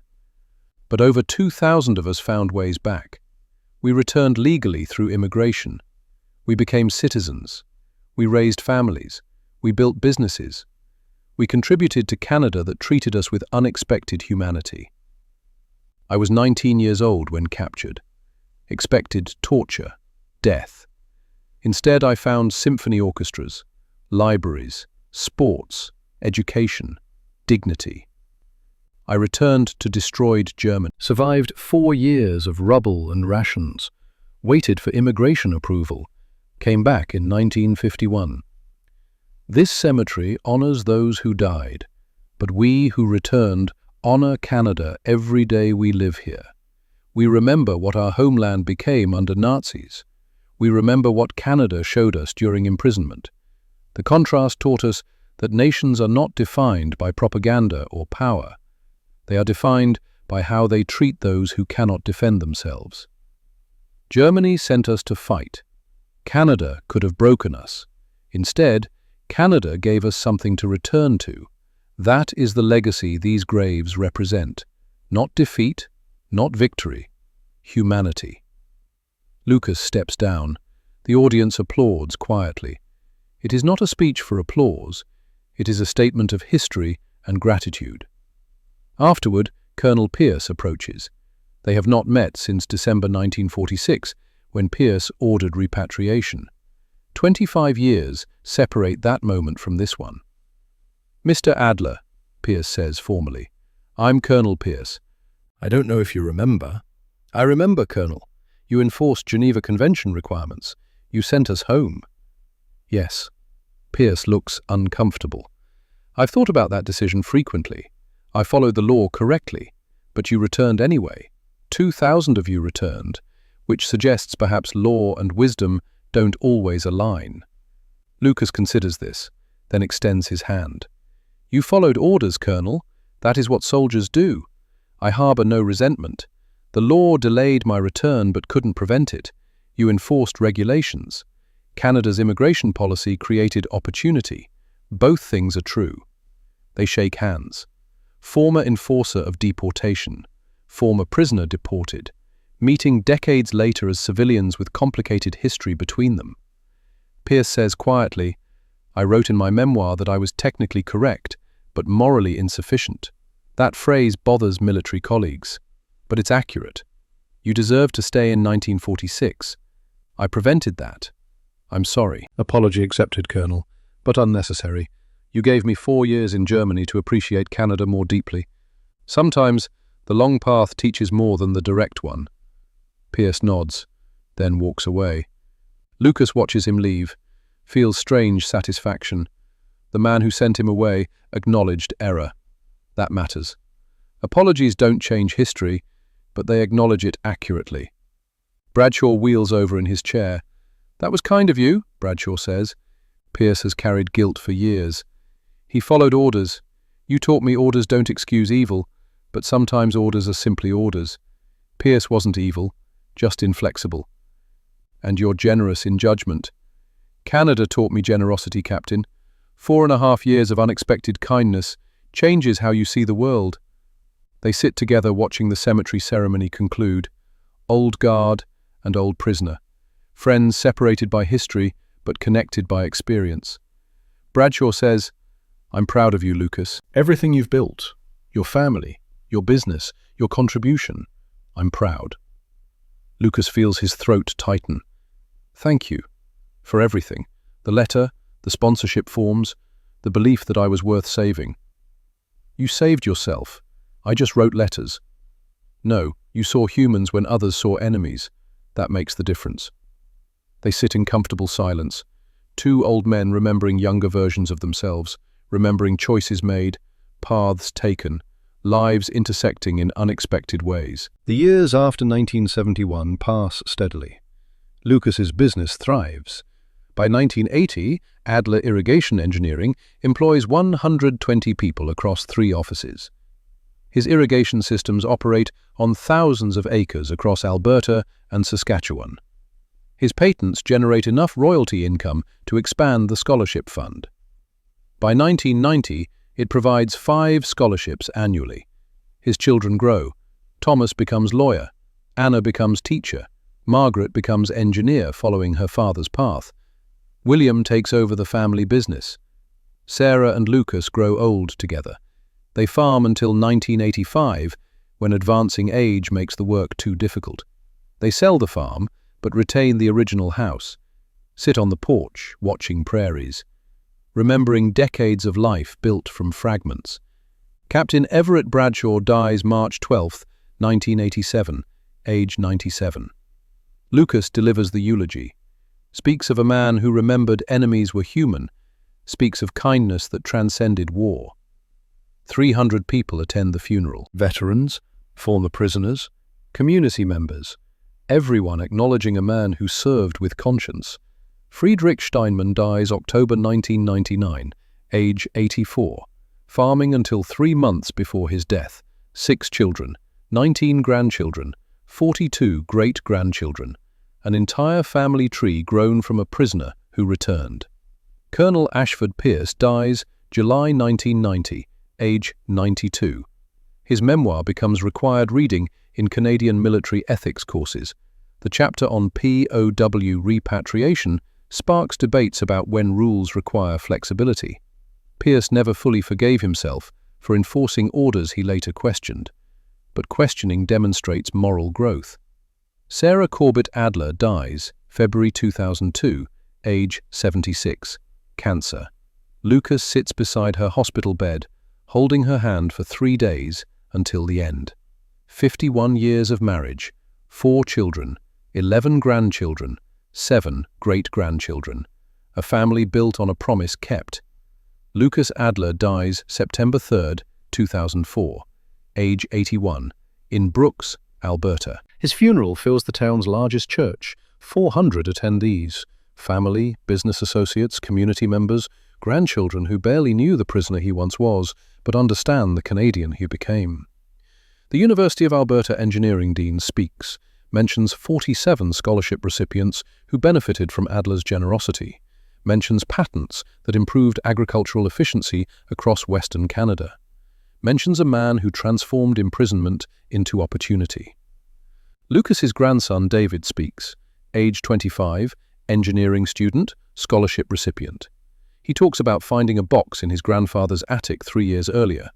But over 2,000 of us found ways back. We returned legally through immigration. We became citizens. We raised families. We built businesses. We contributed to Canada that treated us with unexpected humanity. I was 19 years old when captured. Expected torture, death. Instead, I found symphony orchestras, libraries, sports, education, dignity. I returned to destroyed Germany, survived 4 years of rubble and rations, waited for immigration approval, came back in 1951. This cemetery honors those who died, but we who returned honor Canada every day we live here. We remember what our homeland became under Nazis. We remember what Canada showed us during imprisonment. The contrast taught us that nations are not defined by propaganda or power. They are defined by how they treat those who cannot defend themselves. Germany sent us to fight. Canada could have broken us. Instead, Canada gave us something to return to. That is the legacy these graves represent. Not defeat, not victory, humanity. Lucas steps down. The audience applauds quietly. It is not a speech for applause. It is a statement of history and gratitude. Afterward, Colonel Pierce approaches. They have not met since December 1946, when Pierce ordered repatriation. 25 years separate that moment from this one. "Mr. Adler," Pierce says formally, "I'm Colonel Pierce. I don't know if you remember." "I remember, Colonel. You enforced Geneva Convention requirements. You sent us home." "Yes." Pierce looks uncomfortable. "I've thought about that decision frequently. I followed the law correctly, but you returned anyway. 2,000 of you returned, which suggests perhaps law and wisdom don't always align." Lucas considers this, then extends his hand. "You followed orders, Colonel. That is what soldiers do. I harbor no resentment. The law delayed my return but couldn't prevent it. You enforced regulations. Canada's immigration policy created opportunity. Both things are true." They shake hands. Former enforcer of deportation, former prisoner deported, meeting decades later as civilians with complicated history between them. Pierce says quietly, "I wrote in my memoir that I was technically correct, but morally insufficient. That phrase bothers military colleagues. But it's accurate. You deserved to stay in 1946. I prevented that. I'm sorry." "Apology accepted, Colonel, but unnecessary. You gave me 4 years in Germany to appreciate Canada more deeply. Sometimes the long path teaches more than the direct one." Pierce nods, then walks away. Lucas watches him leave, feels strange satisfaction. The man who sent him away acknowledged error. That matters. Apologies don't change history, but they acknowledge it accurately. Bradshaw wheels over in his chair. "That was kind of you," Bradshaw says. Pierce has carried guilt for years. "He followed orders. You taught me orders don't excuse evil, but sometimes orders are simply orders. Pierce wasn't evil, just inflexible. And you're generous in judgment." "Canada taught me generosity, Captain. 4.5 years of unexpected kindness changes how you see the world." They sit together watching the cemetery ceremony conclude. Old guard and old prisoner. Friends separated by history, but connected by experience. Bradshaw says, "I'm proud of you, Lucas. Everything you've built, your family, your business, your contribution. I'm proud." Lucas feels his throat tighten. "Thank you for everything. The letter, the sponsorship forms, the belief that I was worth saving." "You saved yourself. I just wrote letters." "No, you saw humans when others saw enemies. That makes the difference." They sit in comfortable silence. 2 old men remembering younger versions of themselves, remembering choices made, paths taken, lives intersecting in unexpected ways. The years after 1971 pass steadily. Lucas's business thrives. By 1980, Adler Irrigation Engineering employs 120 people across 3 offices. His irrigation systems operate on thousands of acres across Alberta and Saskatchewan. His patents generate enough royalty income to expand the scholarship fund. By 1990, it provides 5 scholarships annually. His children grow. Thomas becomes lawyer. Anna becomes teacher. Margaret becomes engineer following her father's path. William takes over the family business. Sarah and Lucas grow old together. They farm until 1985, when advancing age makes the work too difficult. They sell the farm, but retain the original house, sit on the porch, watching prairies, remembering decades of life built from fragments. Captain Everett Bradshaw dies March 12, 1987, age 97. Lucas delivers the eulogy, speaks of a man who remembered enemies were human, speaks of kindness that transcended war. 300 people attend the funeral. Veterans, former prisoners, community members, everyone acknowledging a man who served with conscience. Friedrich Steinmann dies October 1999, age 84, farming until 3 months before his death. 6 children, 19 grandchildren, 42 great-grandchildren, an entire family tree grown from a prisoner who returned. Colonel Ashford Pierce dies July 1990, age 92. His memoir becomes required reading in Canadian military ethics courses. The chapter on POW repatriation sparks debates about when rules require flexibility. Pierce never fully forgave himself for enforcing orders he later questioned, but questioning demonstrates moral growth. Sarah Corbett Adler dies February 2002, age 76, cancer. Lucas sits beside her hospital bed, holding her hand for 3 days until the end. 51 years of marriage, 4 children, 11 grandchildren, 7 great-grandchildren, a family built on a promise kept. Lucas Adler dies September 3, 2004, age 81, in Brooks, Alberta. His funeral fills the town's largest church, 400 attendees, family, business associates, community members, grandchildren who barely knew the prisoner he once was, but understand the Canadian he became. The University of Alberta engineering dean speaks, mentions 47 scholarship recipients who benefited from Adler's generosity, mentions patents that improved agricultural efficiency across Western Canada, mentions a man who transformed imprisonment into opportunity. Lucas's grandson David speaks, age 25, engineering student, scholarship recipient. He talks about finding a box in his grandfather's attic 3 years earlier.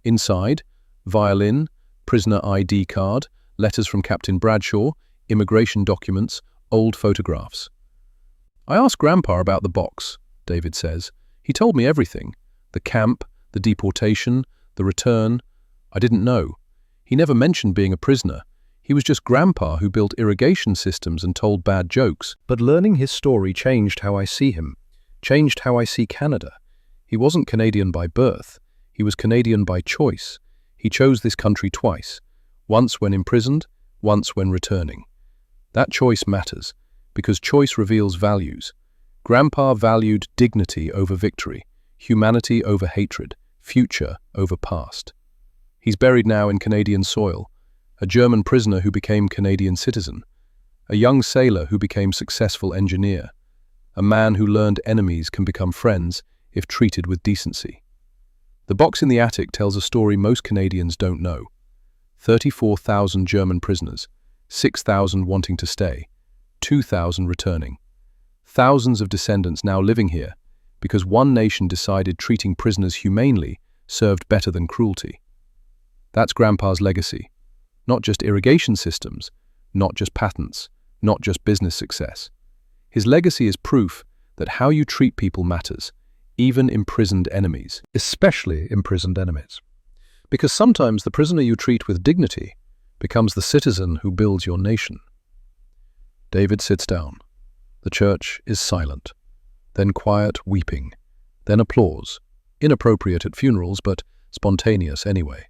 Inside, violin, prisoner ID card, letters from Captain Bradshaw, immigration documents, old photographs. I asked Grandpa about the box, David says. He told me everything. The camp, the deportation, the return. I didn't know. He never mentioned being a prisoner. He was just Grandpa who built irrigation systems and told bad jokes. But learning his story changed how I see him, changed how I see Canada. He wasn't Canadian by birth. He was Canadian by choice. He chose this country twice. Once when imprisoned, once when returning. That choice matters, because choice reveals values. Grandpa valued dignity over victory, humanity over hatred, future over past. He's buried now in Canadian soil, a German prisoner who became Canadian citizen, a young sailor who became successful engineer, a man who learned enemies can become friends if treated with decency. The box in the attic tells a story most Canadians don't know. 34,000 German prisoners, 6,000 wanting to stay, 2,000 returning. Thousands of descendants now living here because one nation decided treating prisoners humanely served better than cruelty. That's Grandpa's legacy. Not just irrigation systems, not just patents, not just business success. His legacy is proof that how you treat people matters, even imprisoned enemies, especially imprisoned enemies. Because sometimes the prisoner you treat with dignity becomes the citizen who builds your nation. David sits down. The church is silent. Then quiet weeping. Then applause. Inappropriate at funerals, but spontaneous anyway.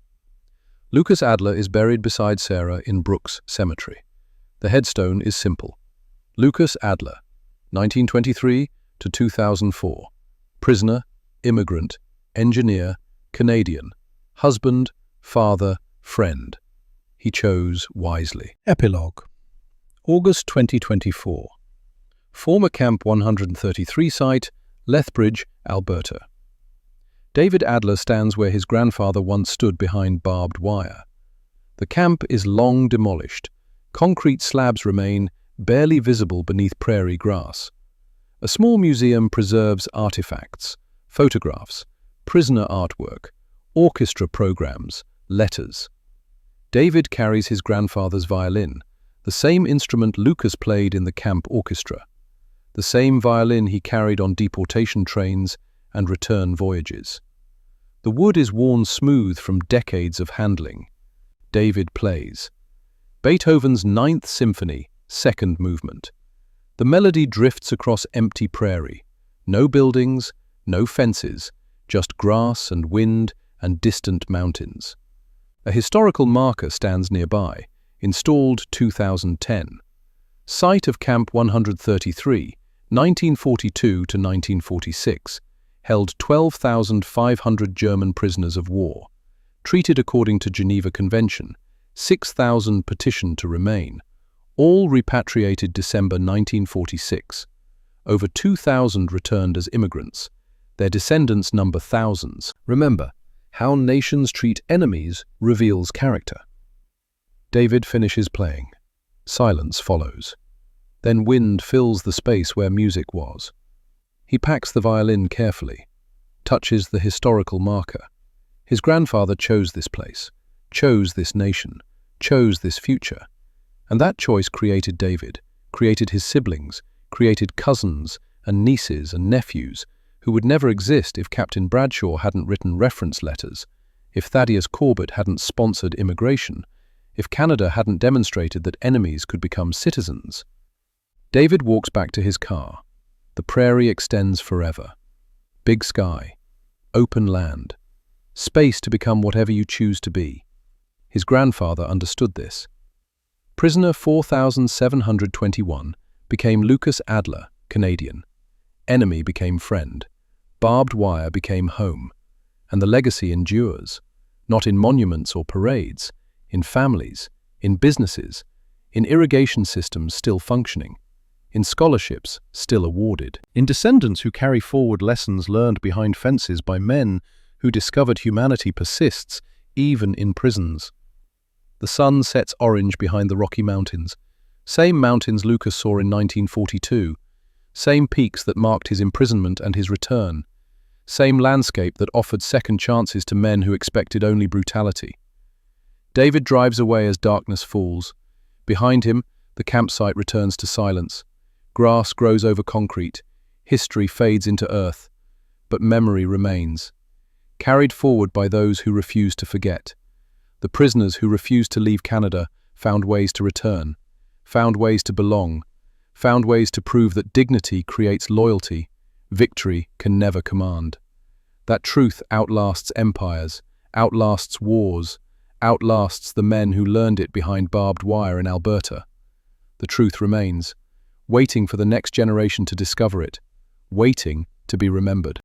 Lucas Adler is buried beside Sarah in Brooks Cemetery. The headstone is simple. Lucas Adler, 1923 to 2004. Prisoner, immigrant, engineer, Canadian. Husband, father, friend. He chose wisely. Epilogue. August 2024. Former Camp 133 site, Lethbridge, Alberta. David Adler stands where his grandfather once stood behind barbed wire. The camp is long demolished. Concrete slabs remain, barely visible beneath prairie grass. A small museum preserves artifacts, photographs, prisoner artwork, orchestra programs, letters. David carries his grandfather's violin, the same instrument Lucas played in the camp orchestra, the same violin he carried on deportation trains and return voyages. The wood is worn smooth from decades of handling. David plays. Beethoven's Ninth Symphony, second movement. The melody drifts across empty prairie. No buildings, no fences, just grass and wind and distant mountains. A historical marker stands nearby, installed 2010. Site of Camp 133, 1942 to 1946, held 12,500 German prisoners of war. Treated according to Geneva Convention, 6,000 petitioned to remain. All repatriated December 1946. Over 2,000 returned as immigrants. Their descendants number thousands. Remember, how nations treat enemies reveals character. David finishes playing. Silence follows. Then wind fills the space where music was. He packs the violin carefully, touches the historical marker. His grandfather chose this place, chose this nation, chose this future. And that choice created David, created his siblings, created cousins and nieces and nephews who would never exist if Captain Bradshaw hadn't written reference letters, if Thaddeus Corbett hadn't sponsored immigration, if Canada hadn't demonstrated that enemies could become citizens. David walks back to his car. The prairie extends forever. Big sky, open land, space to become whatever you choose to be. His grandfather understood this. Prisoner 4721 became Lucas Adler, Canadian. Enemy became friend. Barbed wire became home. And the legacy endures, not in monuments or parades, in families, in businesses, in irrigation systems still functioning, in scholarships still awarded, in descendants who carry forward lessons learned behind fences by men who discovered humanity persists even in prisons. The sun sets orange behind the Rocky Mountains, same mountains Lucas saw in 1942, same peaks that marked his imprisonment and his return, same landscape that offered second chances to men who expected only brutality. David drives away as darkness falls. Behind him, the campsite returns to silence. Grass grows over concrete, history fades into earth, but memory remains, carried forward by those who refuse to forget. The prisoners who refused to leave Canada found ways to return, found ways to belong, found ways to prove that dignity creates loyalty, victory can never command. That truth outlasts empires, outlasts wars, outlasts the men who learned it behind barbed wire in Alberta. The truth remains, waiting for the next generation to discover it, waiting to be remembered.